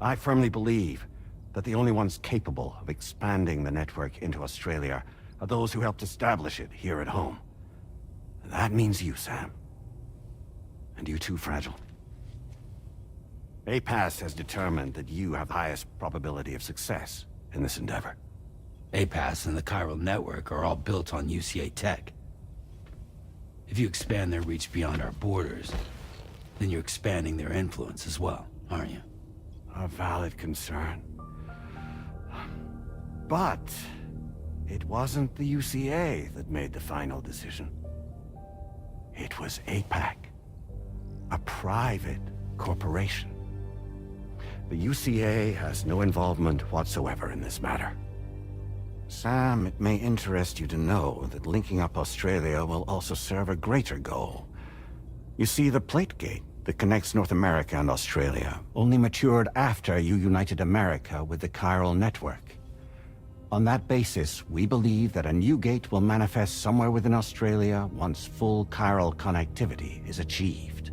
I firmly believe that the only ones capable of expanding the network into Australia are those who helped establish it here at home. And that means you, Sam. And you too, Fragile. APAS has determined that you have the highest probability of success in this endeavor. APAS and the chiral network are all built on UCA tech. If you expand their reach beyond our borders, then you're expanding their influence as well, aren't you? A valid concern. But it wasn't the UCA that made the final decision. It was APAC, a private corporation. The UCA has no involvement whatsoever in this matter. Sam, it may interest you to know that linking up Australia will also serve a greater goal. You see, the plate gate that connects North America and Australia only matured after you united America with the chiral network. On that basis, we believe that a new gate will manifest somewhere within Australia once full chiral connectivity is achieved.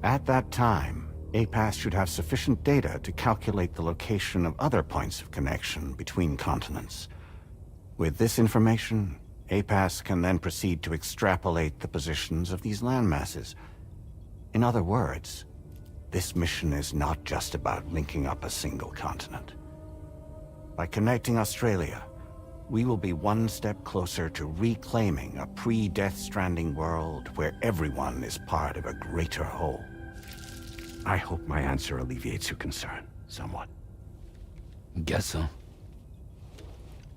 At that time, APAS should have sufficient data to calculate the location of other points of connection between continents. With this information, APAS can then proceed to extrapolate the positions of these landmasses. In other words, this mission is not just about linking up a single continent. By connecting Australia, we will be one step closer to reclaiming a pre-Death Stranding world where everyone is part of a greater whole. I hope my answer alleviates your concern somewhat. Guess so.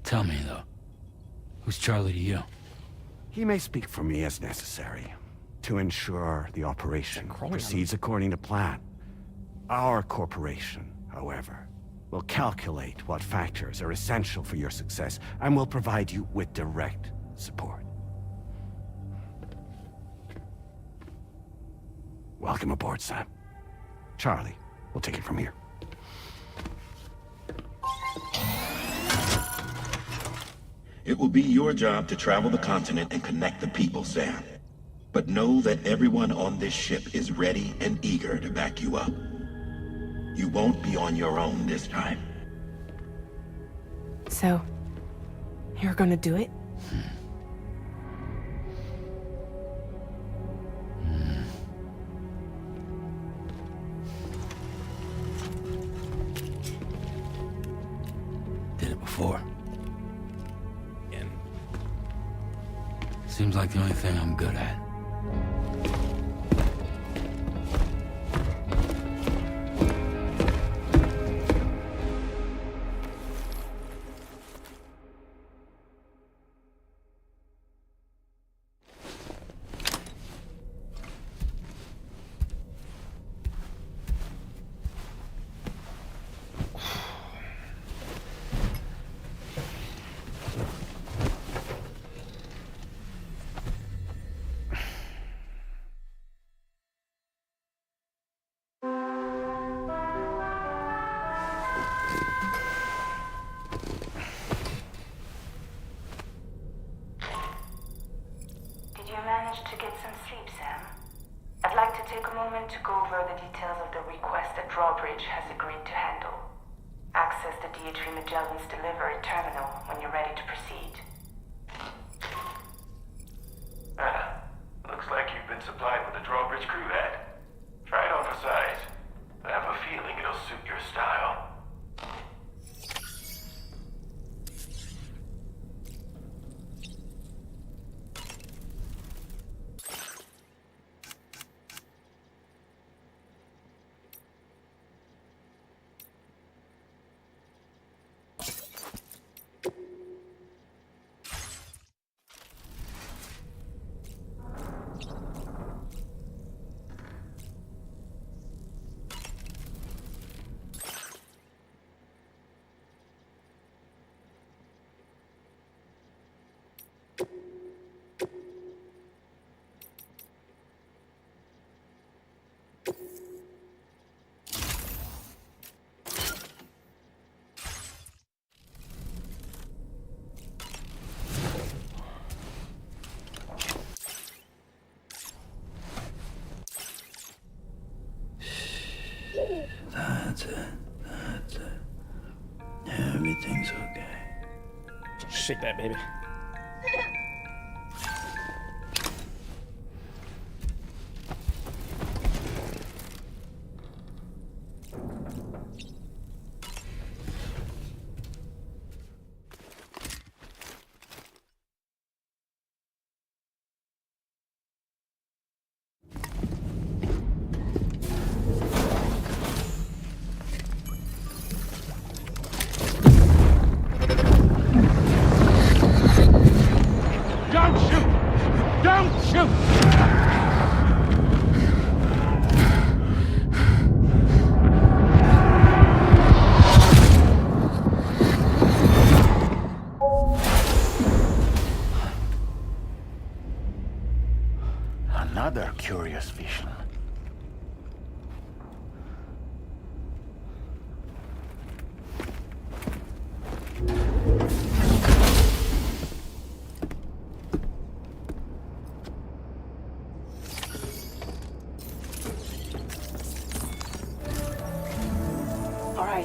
Tell me, though. Who's Charlie to you? He may speak for me as necessary to ensure the operation proceeds according to plan. Our corporation, however, will calculate what factors are essential for your success and will provide you with direct support. Welcome aboard, Sam. Charlie, we'll take it from here. It will be your job to travel the continent and connect the people, Sam. But know that everyone on this ship is ready and eager to back you up. You won't be on your own this time. So, you're gonna do it? Did it before. Seems like the only thing I'm good at. To get some sleep, Sam. I'd like to take a moment to go over the details of the request that Drawbridge has agreed to handle. Access the D3 Magellan's delivery terminal when you're ready to proceed. Looks like you've been supplied with a Drawbridge crew head. Try it on for size. I have a feeling it'll suit your style. That's it. Everything's okay. Shake that, baby. Another curious vision.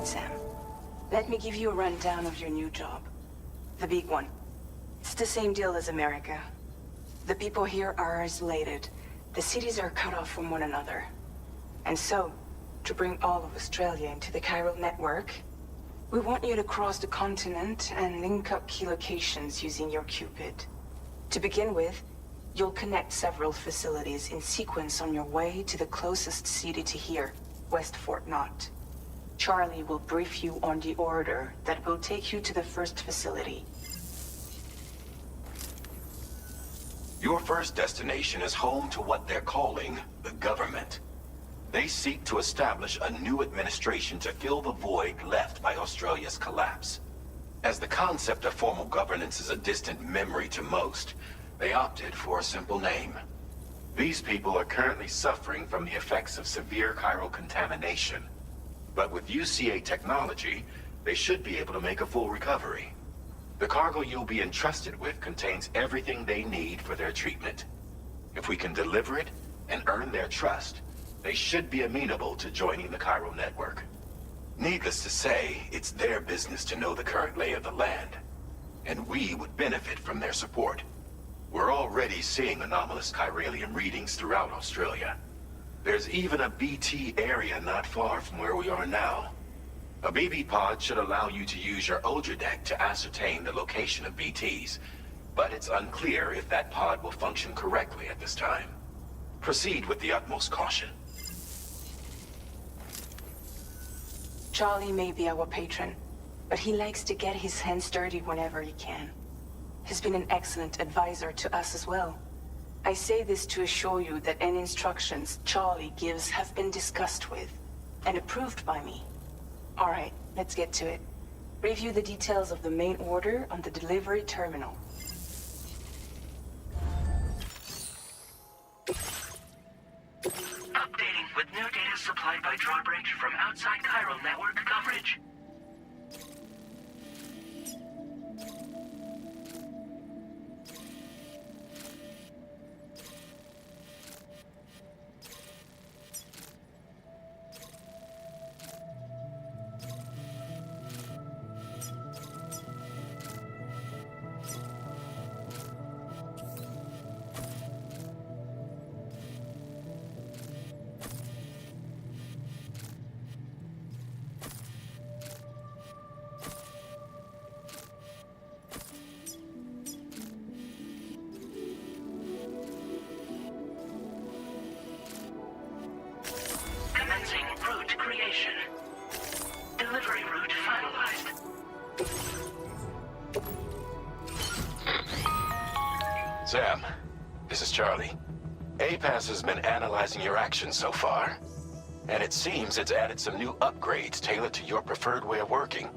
right, Sam. Let me give you a rundown of your new job. The big one. It's the same deal as America. The people here are isolated. The cities are cut off from one another. And so, to bring all of Australia into the chiral network, we want you to cross the continent and link up key locations using your Cupid. To begin with, you'll connect several facilities in sequence on your way to the closest city to here, West Fort Knott. Charlie will brief you on the order that will take you to the first facility. Your first destination is home to what they're calling the government. They seek to establish a new administration to fill the void left by Australia's collapse. As the concept of formal governance is a distant memory to most, they opted for a simple name. These people are currently suffering from the effects of severe chiral contamination. But with UCA technology, they should be able to make a full recovery. The cargo you'll be entrusted with contains everything they need for their treatment. If we can deliver it and earn their trust, they should be amenable to joining the chiral network. Needless to say, it's their business to know the current lay of the land, and we would benefit from their support. We're already seeing anomalous chiralium readings throughout Australia. There's even a BT area not far from where we are now. A BB pod should allow you to use your Ultra deck to ascertain the location of BTs, but it's unclear if that pod will function correctly at this time. Proceed with the utmost caution. Charlie may be our patron, but he likes to get his hands dirty whenever he can. He's been an excellent advisor to us as well. I say this to assure you that any instructions Charlie gives have been discussed with and approved by me. All right, let's get to it. Review the details of the main order on the delivery terminal. Updating with new data supplied by Drawbridge from outside chiral network coverage. Commencing route creation. Delivery route finalized. Sam, this is Charlie. APAS has been analyzing your actions so far, and it seems it's added some new upgrades tailored to your preferred way of working.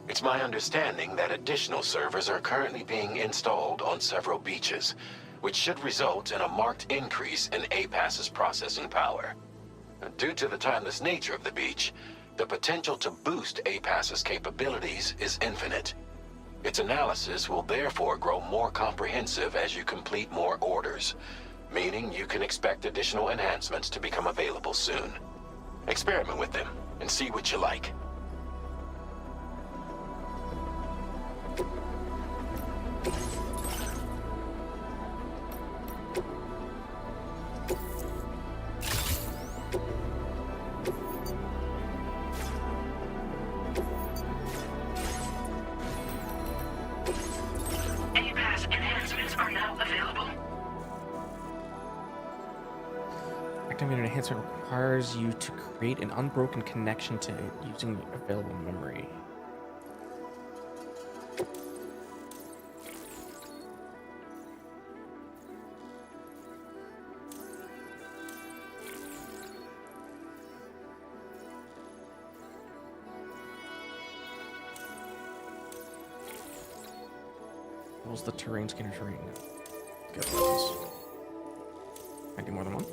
It's my understanding that additional servers are currently being installed on several beaches, which should result in a marked increase in APAS's processing power. Due to the timeless nature of the beach, the potential to boost APAS's capabilities is infinite. Its analysis will therefore grow more comprehensive as you complete more orders, meaning you can expect additional enhancements to become available soon. Experiment with them and see what you like. APAS enhancements are now available. Activating an enhancement requires you to create an unbroken connection to it using available memory. What was the terrain scanner terrain? Get those. I do more than one.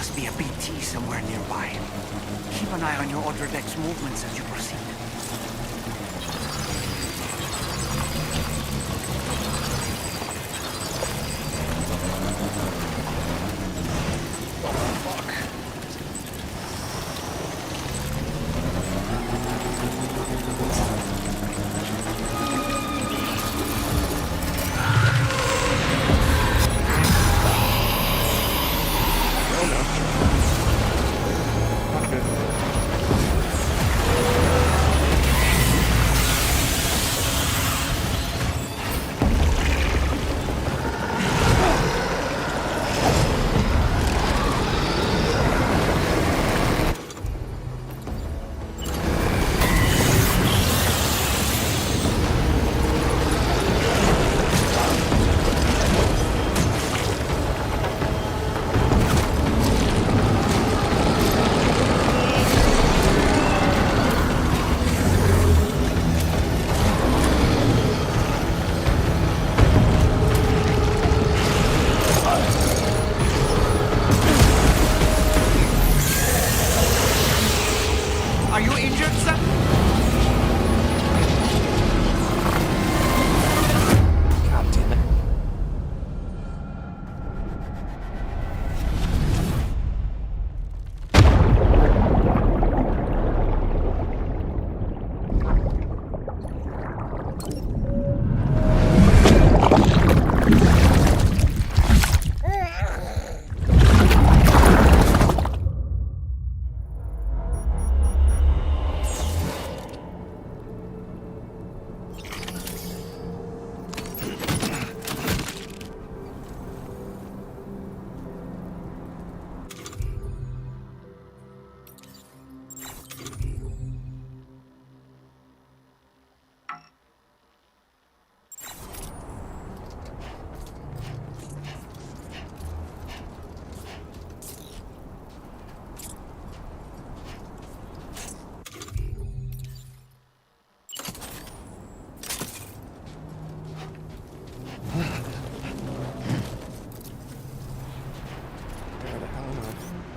must be a BT somewhere nearby. Keep an eye on your other deck's movements as you proceed. Are you injured, sir? God damn it.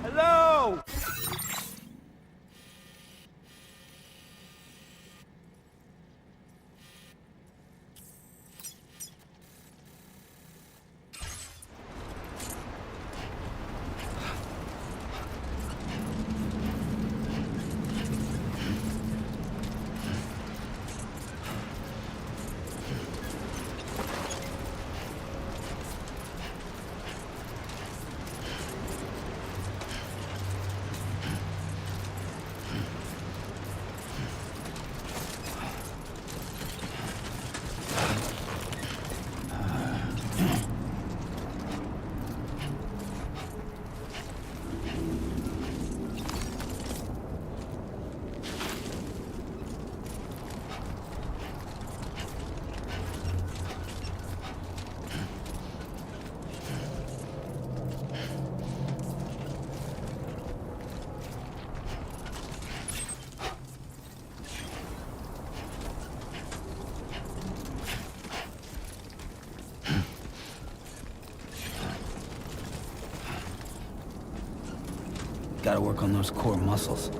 Hello! Gotta work on those core muscles.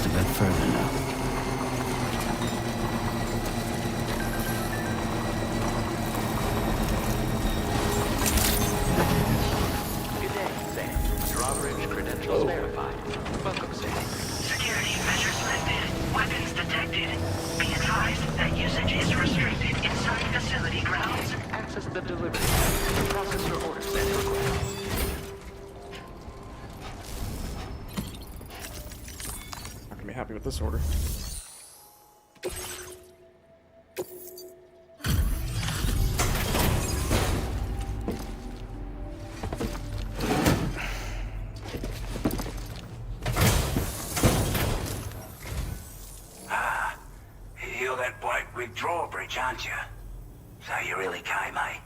just a bit further now. Good day, Sam. Drawbridge credentials verified. Welcome, Sam. Security measures lifted. Weapons detected. Be advised that usage is restricted inside facility grounds. Access the delivery. Process your orders and requests. Not gonna be happy with this order. You're that bloke with drawbridge, aren't you? So you really came, eh?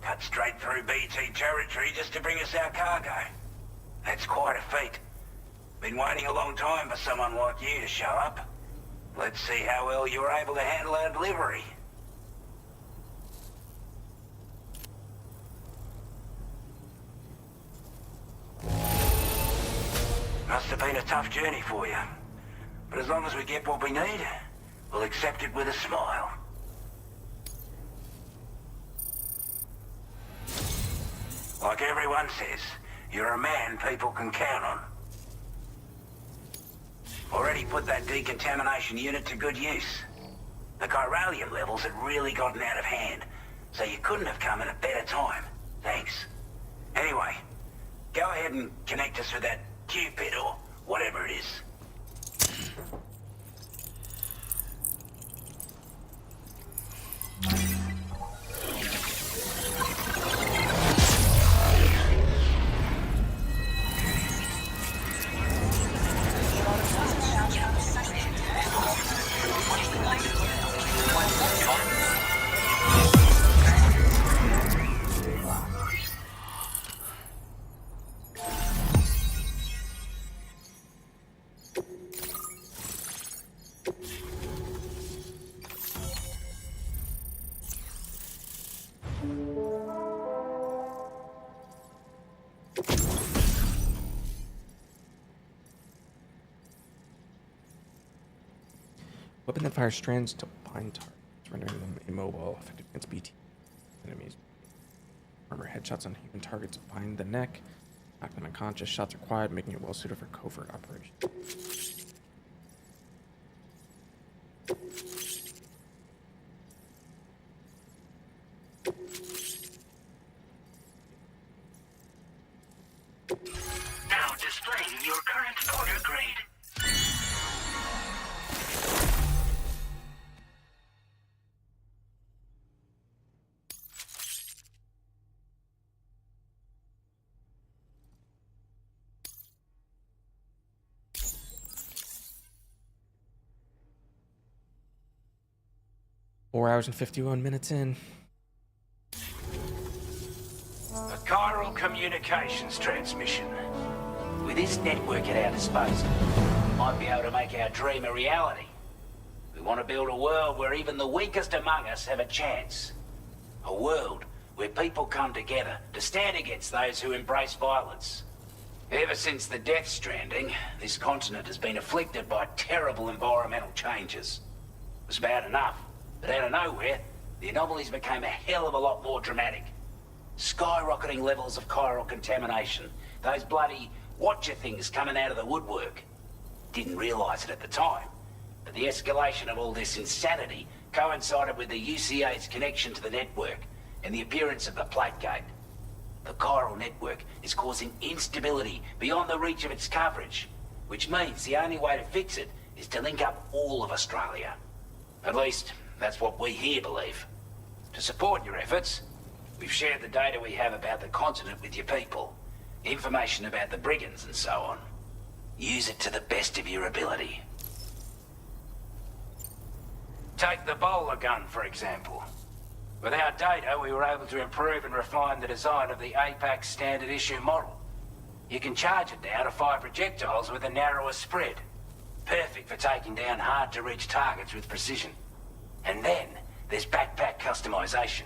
Cut straight through BT territory just to bring us our cargo. That's quite a feat. Been waiting a long time for someone like you to show up. Let's see how well you were able to handle our delivery. Must have been a tough journey for you. But as long as we get what we need, we'll accept it with a smile. Like everyone says, you're a man people can count on. Already put that decontamination unit to good use. The chiralium levels had really gotten out of hand, so you couldn't have come at a better time. Thanks. Anyway, go ahead and connect us with that Cupid or whatever it is. Weapon that fires strands to bind targets, rendering them immobile, effective against BT enemies. Armor headshots on human targets bind the neck, knock them unconscious. Shots are quiet, making it well suited for covert operations. Now displaying your current order grade. Four hours and 51 minutes in. A chiral communications transmission. With this network at our disposal, we might be able to make our dream a reality. We want to build a world where even the weakest among us have a chance. A world where people come together to stand against those who embrace violence. Ever since the death stranding, this continent has been afflicted by terrible environmental changes. It was bad enough, but out of nowhere, the anomalies became a hell of a lot more dramatic. Skyrocketing levels of chiral contamination. Those bloody watcher things coming out of the woodwork. Didn't realize it at the time, but the escalation of all this insanity coincided with the UCA's connection to the network and the appearance of the plate gate. The chiral network is causing instability beyond the reach of its coverage, which means the only way to fix it is to link up all of Australia. At least, that's what we here believe. To support your efforts, we've shared the data we have about the continent with your people. Information about the brigands and so on. Use it to the best of your ability. Take the bowler gun, for example. With our data, we were able to improve and refine the design of the APAC standard issue model. You can charge it now to fire projectiles with a narrower spread. Perfect for taking down hard-to-reach targets with precision. And then, there's backpack customization.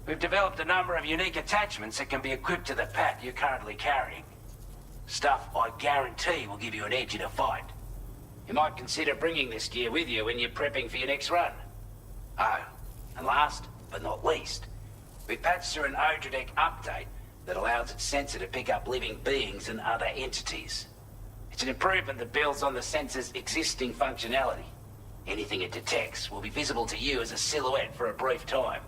We've developed a number of unique attachments that can be equipped to the pack you're currently carrying. Stuff I guarantee will give you an edge in a fight. you might consider bringing this gear with you when you're prepping for your next run. Oh, and last but not least, we patched through an Odradek update that allows its sensor to pick up living beings and other entities. It's an improvement that builds on the sensor's existing functionality. Anything it detects will be visible to you as a silhouette for a brief time.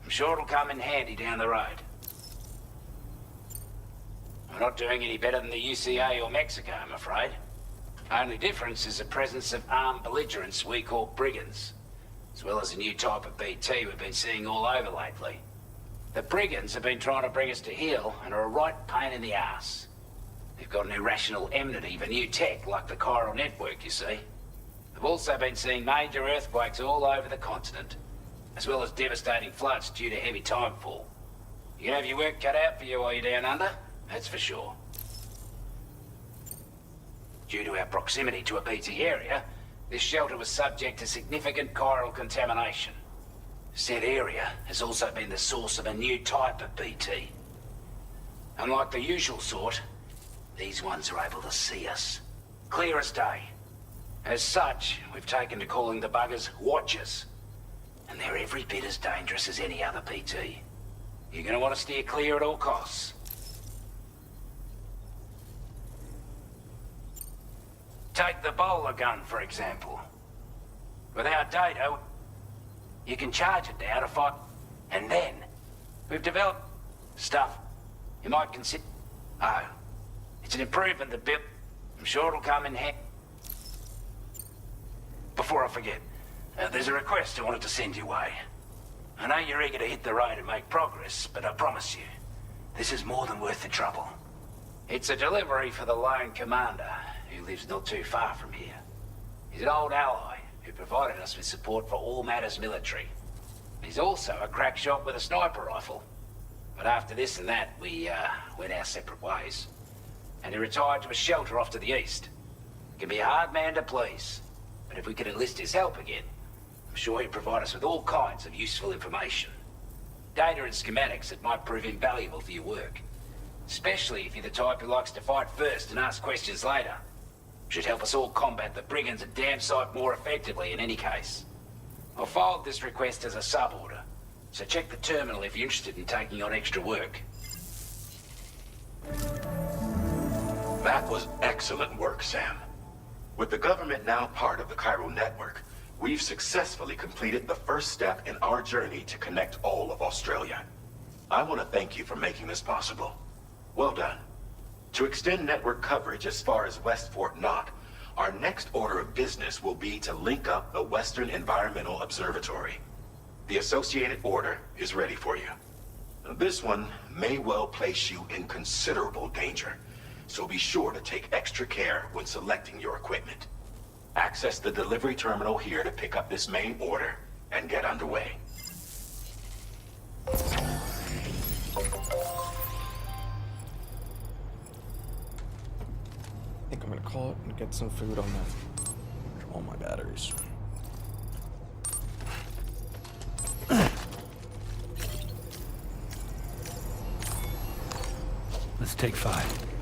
I'm sure it'll come in handy down the road. We're not doing any better than the UCA or Mexico, I'm afraid. Only difference is the presence of armed belligerents we call brigands, as well as a new type of BT we've been seeing all over lately. The brigands have been trying to bring us to heel and are a right pain in the ass. They've got an irrational enmity for new tech like the chiral network, you see. They've also been seeing major earthquakes all over the continent, as well as devastating floods due to heavy timefall. You can have your work cut out for you while you're down under, that's for sure. Due to our proximity to a BT area, this shelter was subject to significant chiral contamination. Said area has also been the source of a new type of BT. Unlike the usual sort, these ones are able to see us. Clear as day. As such, we've taken to calling the buggers Watchers. And they're every bit as dangerous as any other PT. You're gonna want to steer clear at all costs. Take the bowler gun, for example. Without data, you can charge it now to fight. And then, we've developed stuff you might consider. Oh, it's an improvement that built. I'm sure it'll come in handy. Before I forget, there's a request I wanted to send your way. I know you're eager to hit the road and make progress, but I promise you, this is more than worth the trouble. It's a delivery for the lone commander, who lives not too far from here. He's an old ally who provided us with support for all matters military. He's also a crack shot with a sniper rifle. But after this and that, we went our separate ways. And he retired to a shelter off to the east. He can be a hard man to please, but if we could enlist his help again, I'm sure he'd provide us with all kinds of useful information. Data and schematics that might prove invaluable for your work. Especially if you're the type who likes to fight first and ask questions later. Should help us all combat the brigands a damn sight more effectively in any case. I'll filed this request as a sub-order, so check the terminal if you're interested in taking on extra work. That was excellent work, Sam. With the government now part of the chiral network, we've successfully completed the first step in our journey to connect all of Australia. I want to thank you for making this possible. Well done. To extend network coverage as far as West Fort Knott, our next order of business will be to link up the Western Environmental Observatory. The associated order is ready for you. This one may well place you in considerable danger, so be sure to take extra care when selecting your equipment. Access the delivery terminal here to pick up this main order and get underway. I think I'm gonna call it and get some food on that. All my batteries. Let's take 5.